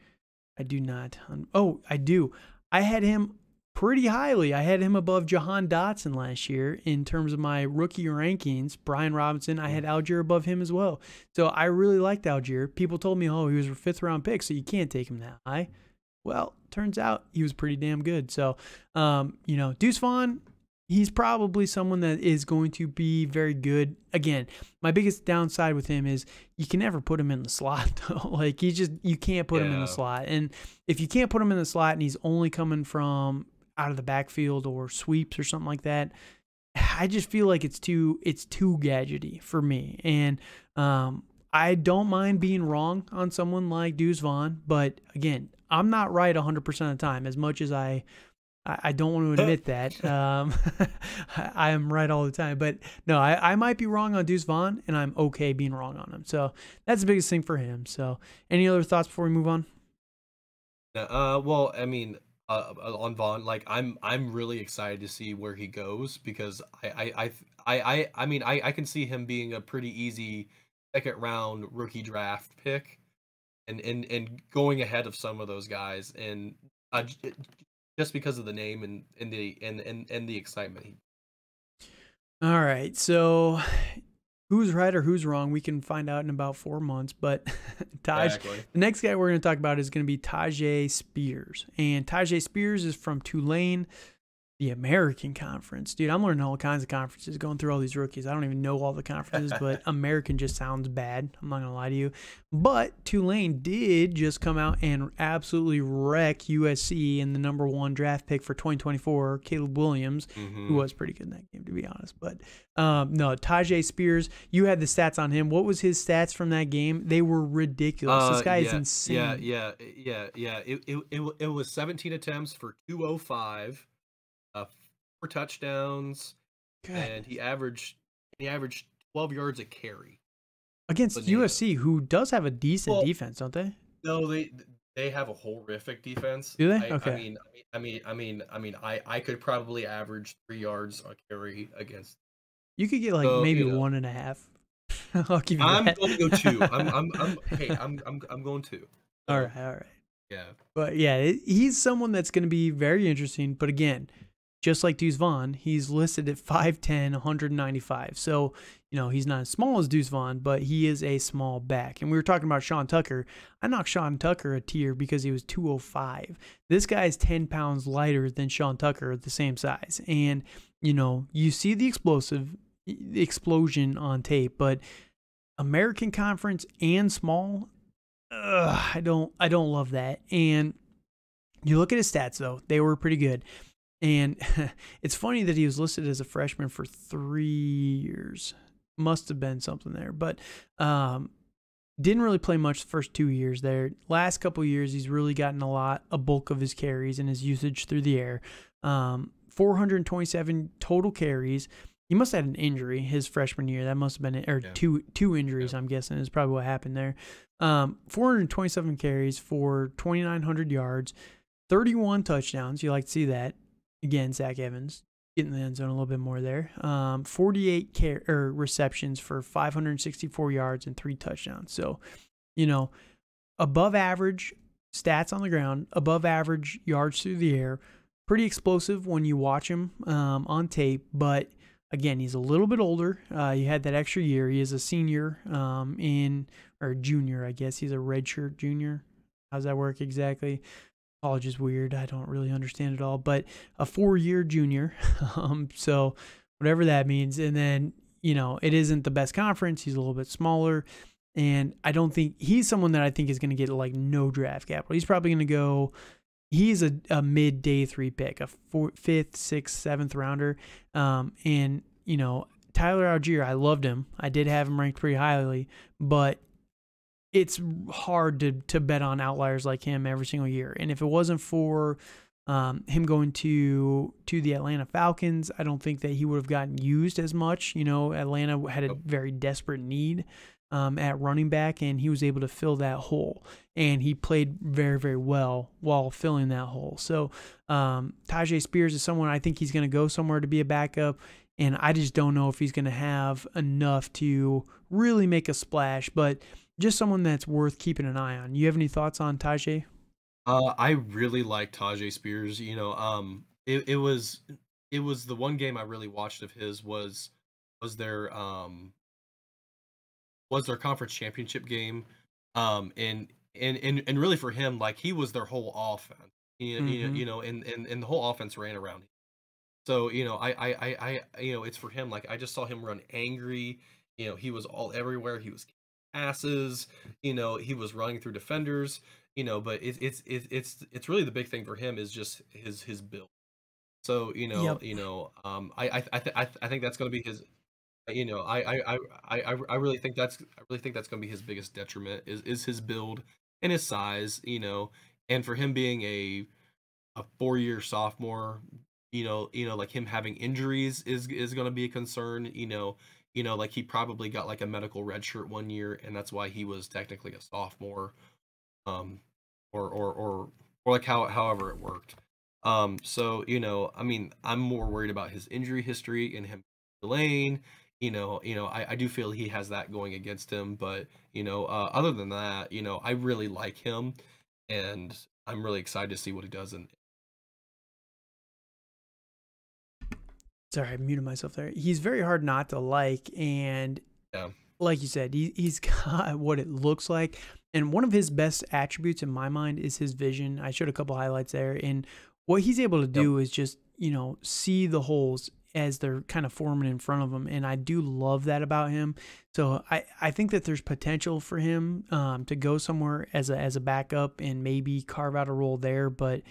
I do not. Oh, I do. I had him pretty highly. I had him above Jahan Dotson last year in terms of my rookie rankings. Brian Robinson, I had Algier above him as well. So I really liked Algier. People told me, oh, he was a 5th round pick, so you can't take him that high. Well, turns out he was pretty damn good. So, Deuce Vaughn, he's probably someone that is going to be very good. Again, my biggest downside with him is you can never put him in the slot, though. Like, you can't put him in the slot. And if you can't put him in the slot and he's only coming from out of the backfield or sweeps or something like that, I just feel like it's too gadgety for me. And I don't mind being wrong on someone like Deuce Vaughn, but again, I'm not right 100% of the time. As much as I don't want to admit that. I am right all the time. But no, I might be wrong on Deuce Vaughn, and I'm okay being wrong on him. So that's the biggest thing for him. So any other thoughts before we move on? Well, I mean, on Vaughn, like I'm really excited to see where he goes, because I mean I can see him being a pretty easy 2nd round rookie draft pick, and going ahead of some of those guys, and just because of the name and the excitement. All right, so who's right or who's wrong, we can find out in about 4 months. But the next guy we're going to talk about is going to be Tyjae Spears. And Tyjae Spears is from Tulane, the American Conference. Dude, I'm learning all kinds of conferences, going through all these rookies. I don't even know all the conferences, but American just sounds bad. I'm not going to lie to you. But Tulane did just come out and absolutely wreck USC in the #1 draft pick for 2024, Caleb Williams, who was pretty good in that game, to be honest. But no, Tyjae Spears, you had the stats on him. What was his stats from that game? They were ridiculous. This guy is insane. Yeah. It was 17 attempts for 205. 4 touchdowns, and he averaged 12 yards a carry against USC, who does have a decent defense, don't they? No, they have a horrific defense. Do they? Okay. I could probably average 3 yards a carry against. You could get maybe 1.5. I'll give you I'm that. going to go 2. I'm going 2. So, all right. Yeah. But yeah, he's someone that's going to be very interesting. But again, just like Deuce Vaughn, he's listed at 5'10", 195. So, he's not as small as Deuce Vaughn, but he is a small back. And we were talking about Sean Tucker. I knocked Sean Tucker a tier because he was 205. This guy is 10 pounds lighter than Sean Tucker at the same size. And, you see the explosion on tape, but American Conference and small, I don't love that. And you look at his stats, though. They were pretty good. And it's funny that he was listed as a freshman for 3 years. Must have been something there. But didn't really play much the first 2 years there. Last couple of years, he's really gotten a bulk of his carries and his usage through the air. 427 total carries. He must have had an injury his freshman year. That must have been two injuries, I'm guessing, is probably what happened there. 427 carries for 2,900 yards, 31 touchdowns. You like to see that. Again, Zach Evans getting the end zone a little bit more there. 48 receptions for 564 yards and 3 touchdowns. So, above average stats on the ground, above average yards through the air. Pretty explosive when you watch him on tape, but again, he's a little bit older. He had that extra year. He is a senior or junior, I guess. He's a redshirt junior. How's that work exactly? College is weird. I don't really understand it all, but a 4-year junior. So whatever that means. And then, it isn't the best conference. He's a little bit smaller. And I don't think he's someone that I think is going to get no draft capital. He's probably going to go, he's a mid day 3 pick, a 5th, 6th, 7th rounder. And, Tyler Algier, I loved him. I did have him ranked pretty highly, but it's hard to bet on outliers like him every single year. And if it wasn't for him going to the Atlanta Falcons, I don't think that he would have gotten used as much. Atlanta had a very desperate need. at running back, and he was able to fill that hole. And he played very, very well while filling that hole. So Tyjae Spears is someone I think he's going to go somewhere to be a backup, and I just don't know if he's going to have enough to really make a splash, but just someone that's worth keeping an eye on. You have any thoughts on Tyjae? I really like Tajay Spears. It was the one game I really watched of his was their conference championship game. And really for him, like he was their whole offense. And the whole offense ran around him. So, it's for him. Like I just saw him run angry. He was all everywhere. He was passes. He was running through defenders. But it's really the big thing for him is just his build. So Yep. I think that's going to be his. I really think that's going to be his biggest detriment is his build and his size. And for him being a 4-year sophomore, like him having injuries is going to be a concern. Like he probably got like a medical red shirt 1 year, and that's why he was technically a sophomore. Or like however it worked. So I mean, I'm more worried about his injury history and him delaying. I do feel he has that going against him, but other than that, I really like him, and I'm really excited to see what he does. And Sorry, I muted myself there. He's very hard not to like, and yeah, like you said, he's got what it looks like. And one of his best attributes in my mind is his vision. I showed a couple highlights there. And what he's able to do is just, see the holes as they're kind of forming in front of him. And I do love that about him. So I think that there's potential for him to go somewhere as a backup and maybe carve out a role there. But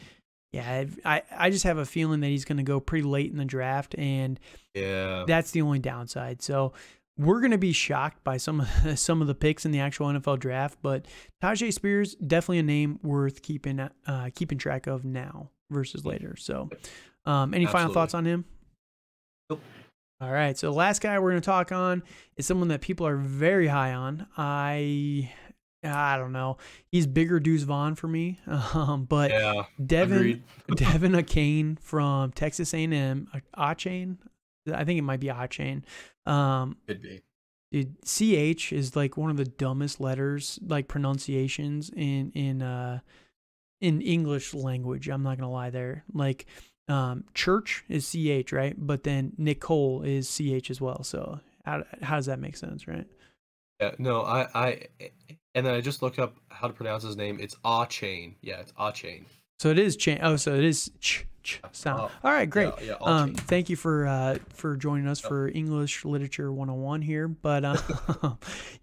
yeah, I just have a feeling that he's going to go pretty late in the draft. And yeah, that's the only downside. So we're going to be shocked by some of the picks in the actual NFL draft, but Tyjae Spears, definitely a name worth keeping track of now versus later. So any final thoughts on him? Nope. All right. So the last guy we're going to talk on is someone that people are very high on. I don't know. He's bigger Deuce Vaughn for me. But yeah, Devin Achane from Texas A&M, Achane, I think it might be Achane. Could be. Dude, CH is like one of the dumbest letters, like pronunciations in English language. I'm not gonna lie there. Like church is CH, right? But then Nicole is CH as well. So how does that make sense, right? Yeah, no, and then I just looked up how to pronounce his name. It's Achane. Yeah, it's Achane. So it is chain. Oh, so it is sound. All right, great. Yeah, thank you for joining us for English Literature 101 here. But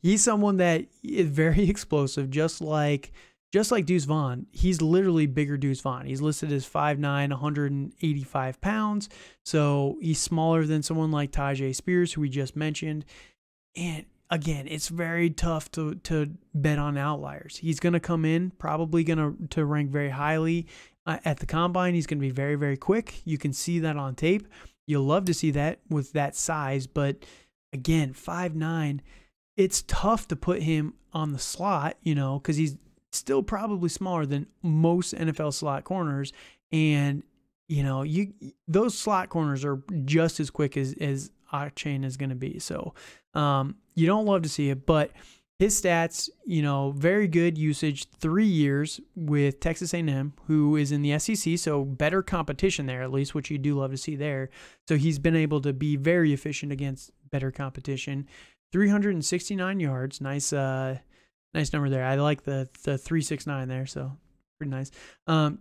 he's someone that is very explosive, just like Deuce Vaughn. He's literally bigger Deuce Vaughn. He's listed as 5'9", 185 pounds. So he's smaller than someone like Tyjae Spears, who we just mentioned. And again, it's very tough to bet on outliers. He's going to come in, probably going to rank very highly at the combine. He's going to be very, very quick. You can see that on tape. You'll love to see that with that size. But again, 5'9", it's tough to put him on the slot, because he's still probably smaller than most NFL slot corners. And, those slot corners are just as quick as Achane is going to be. So you don't love to see it, but his stats, very good usage, 3 years with Texas A&M, who is in the SEC, so better competition there, at least, which you do love to see there. So he's been able to be very efficient against better competition. 369 yards, nice number there. I like the 369 there, so pretty nice.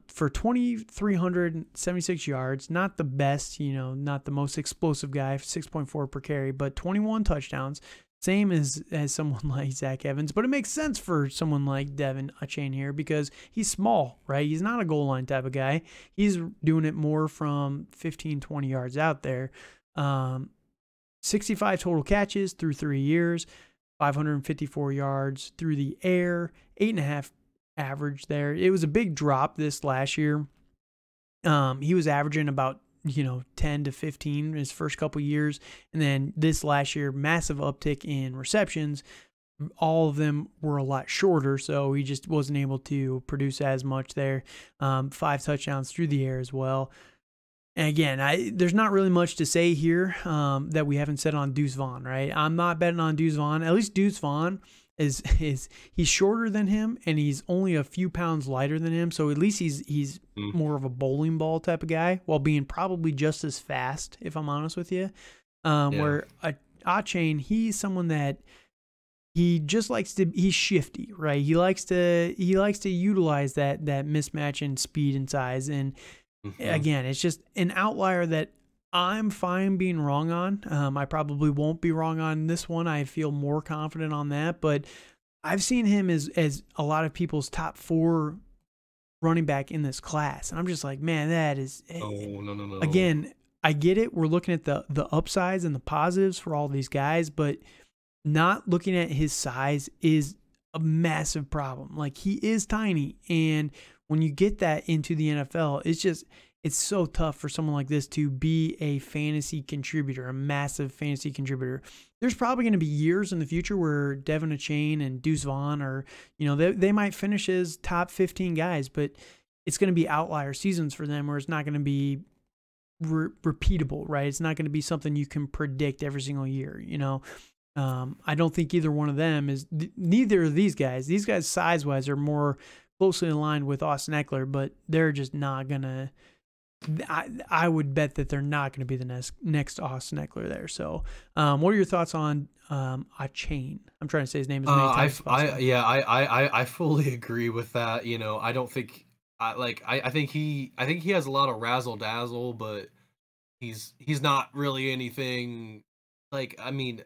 For 2,376 yards, not the best, not the most explosive guy, 6.4 per carry, but 21 touchdowns. Same as someone like Zach Evans, but it makes sense for someone like Devin Achane here because he's small, right? He's not a goal line type of guy. He's doing it more from 15, 20 yards out there. 65 total catches through 3 years, 554 yards through the air, 8.5 average there. It was a big drop this last year. He was averaging about 10 to 15 his first couple years. And then this last year, massive uptick in receptions. all of them were a lot shorter, so he just wasn't able to produce as much there. 5 touchdowns through the air as well. And again, there's not really much to say here that we haven't said on Deuce Vaughn, right? I'm not betting on Deuce Vaughn. At least Deuce Vaughn is he's shorter than him, and he's only a few pounds lighter than him. So at least he's more of a bowling ball type of guy, while being probably just as fast, if I'm honest with you. Where Achane, he's someone that he just likes to. He's shifty, right? He likes to utilize that mismatch in speed and size. And again, it's just an outlier that I'm fine being wrong on. I probably won't be wrong on this one. I feel more confident on that. But I've seen him as a lot of people's top 4 running back in this class, and I'm just like, man, that is. Oh, no. Again, I get it. We're looking at the upsides and the positives for all these guys, but not looking at his size is a massive problem. Like, he is tiny, and when you get that into the NFL, it's so tough for someone like this to be a fantasy contributor, a massive fantasy contributor. There's probably going to be years in the future where Devin Achane and Deuce Vaughn are, they might finish as top 15 guys, but it's going to be outlier seasons for them where it's not going to be repeatable, right? It's not going to be something you can predict every single year, I don't think either one of them is, neither of these guys. These guys size-wise are more closely aligned with Austin Eckler, but they're just not going to, I would bet that they're not going to be the next Austin Eckler there. So what are your thoughts on Achane? I'm trying to say his name as many times as possible. I fully agree with that. I don't think I think he has a lot of razzle dazzle, but he's not really anything. Like, I mean,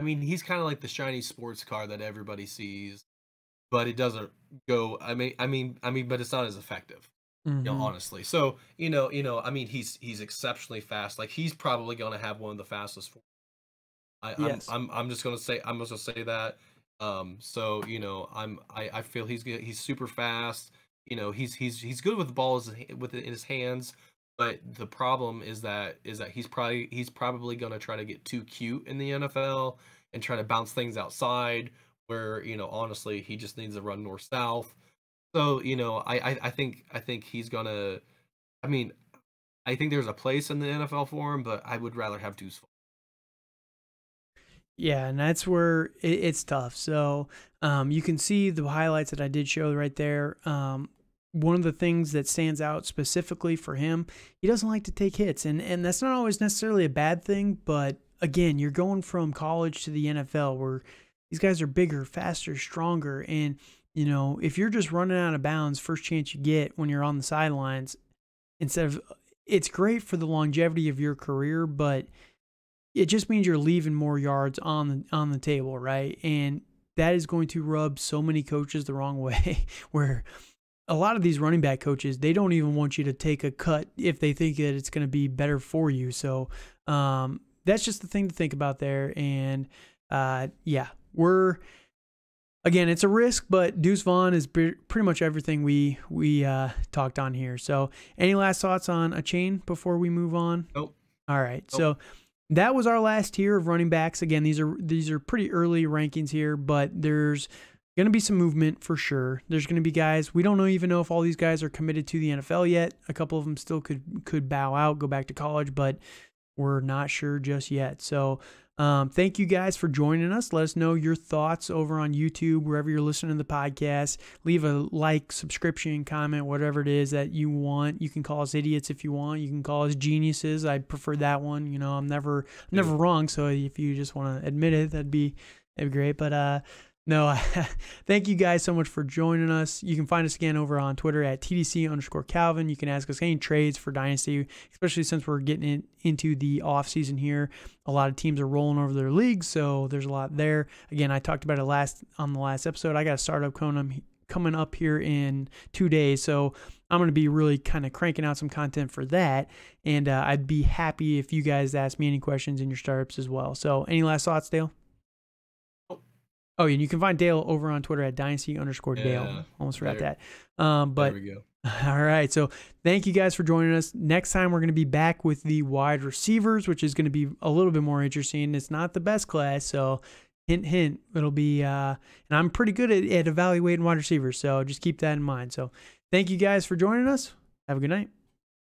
he's kind of like the shiny sports car that everybody sees, but it doesn't go. I mean, but it's not as effective, honestly. So, he's exceptionally fast. Like, he's probably going to have one of the fastest. I'm just going to say that. So, I feel he's super fast. He's good with the ball in his hands. But the problem is that he's probably going to try to get too cute in the NFL and try to bounce things outside where, honestly, he just needs to run north south. So, I think he's going to, I think there's a place in the NFL for him, but I would rather have Deuce Vaughn. Yeah, and that's where it's tough. So you can see the highlights that I did show right there. One of the things that stands out specifically for him, he doesn't like to take hits. And that's not always necessarily a bad thing, but again, you're going from college to the NFL where these guys are bigger, faster, stronger. And, if you're just running out of bounds first chance you get when you're on the sidelines, it's great for the longevity of your career, but it just means you're leaving more yards on the table, right? And that is going to rub so many coaches the wrong way where a lot of these running back coaches, they don't even want you to take a cut if they think that it's going to be better for you. So that's just the thing to think about there. And again, it's a risk, but Deuce Vaughn is pretty much everything we talked on here. So any last thoughts on Achane before we move on? Nope. All right. Nope. So that was our last tier of running backs. Again, these are pretty early rankings here, but there's going to be some movement for sure. There's going to be guys, we don't even know if all these guys are committed to the NFL yet. A couple of them still could bow out, go back to college, but we're not sure just yet. So thank you guys for joining us. Let us know your thoughts over on YouTube, wherever you're listening to the podcast. Leave a like, subscription, comment, whatever it is that you want. You can call us idiots if you want. You can call us geniuses. I prefer that one. I'm never wrong. So if you just want to admit it, that'd be great. But no, thank you guys so much for joining us. You can find us again over on Twitter at TDC_Calvin. You can ask us any trades for Dynasty, especially since we're getting into the off season here. A lot of teams are rolling over their leagues, so there's a lot there. Again, I talked about it on the last episode. I got a startup coming up here in 2 days, so I'm going to be really kind of cranking out some content for that, and I'd be happy if you guys ask me any questions in your startups as well. So any last thoughts, Dale? Oh, and you can find Dale over on Twitter at Dynasty_Dale. Almost forgot that. But there we go. All right. So thank you guys for joining us. Next time, we're going to be back with the wide receivers, which is going to be a little bit more interesting. It's not the best class. So hint, hint, it'll be, and I'm pretty good at evaluating wide receivers. So just keep that in mind. So thank you guys for joining us. Have a good night.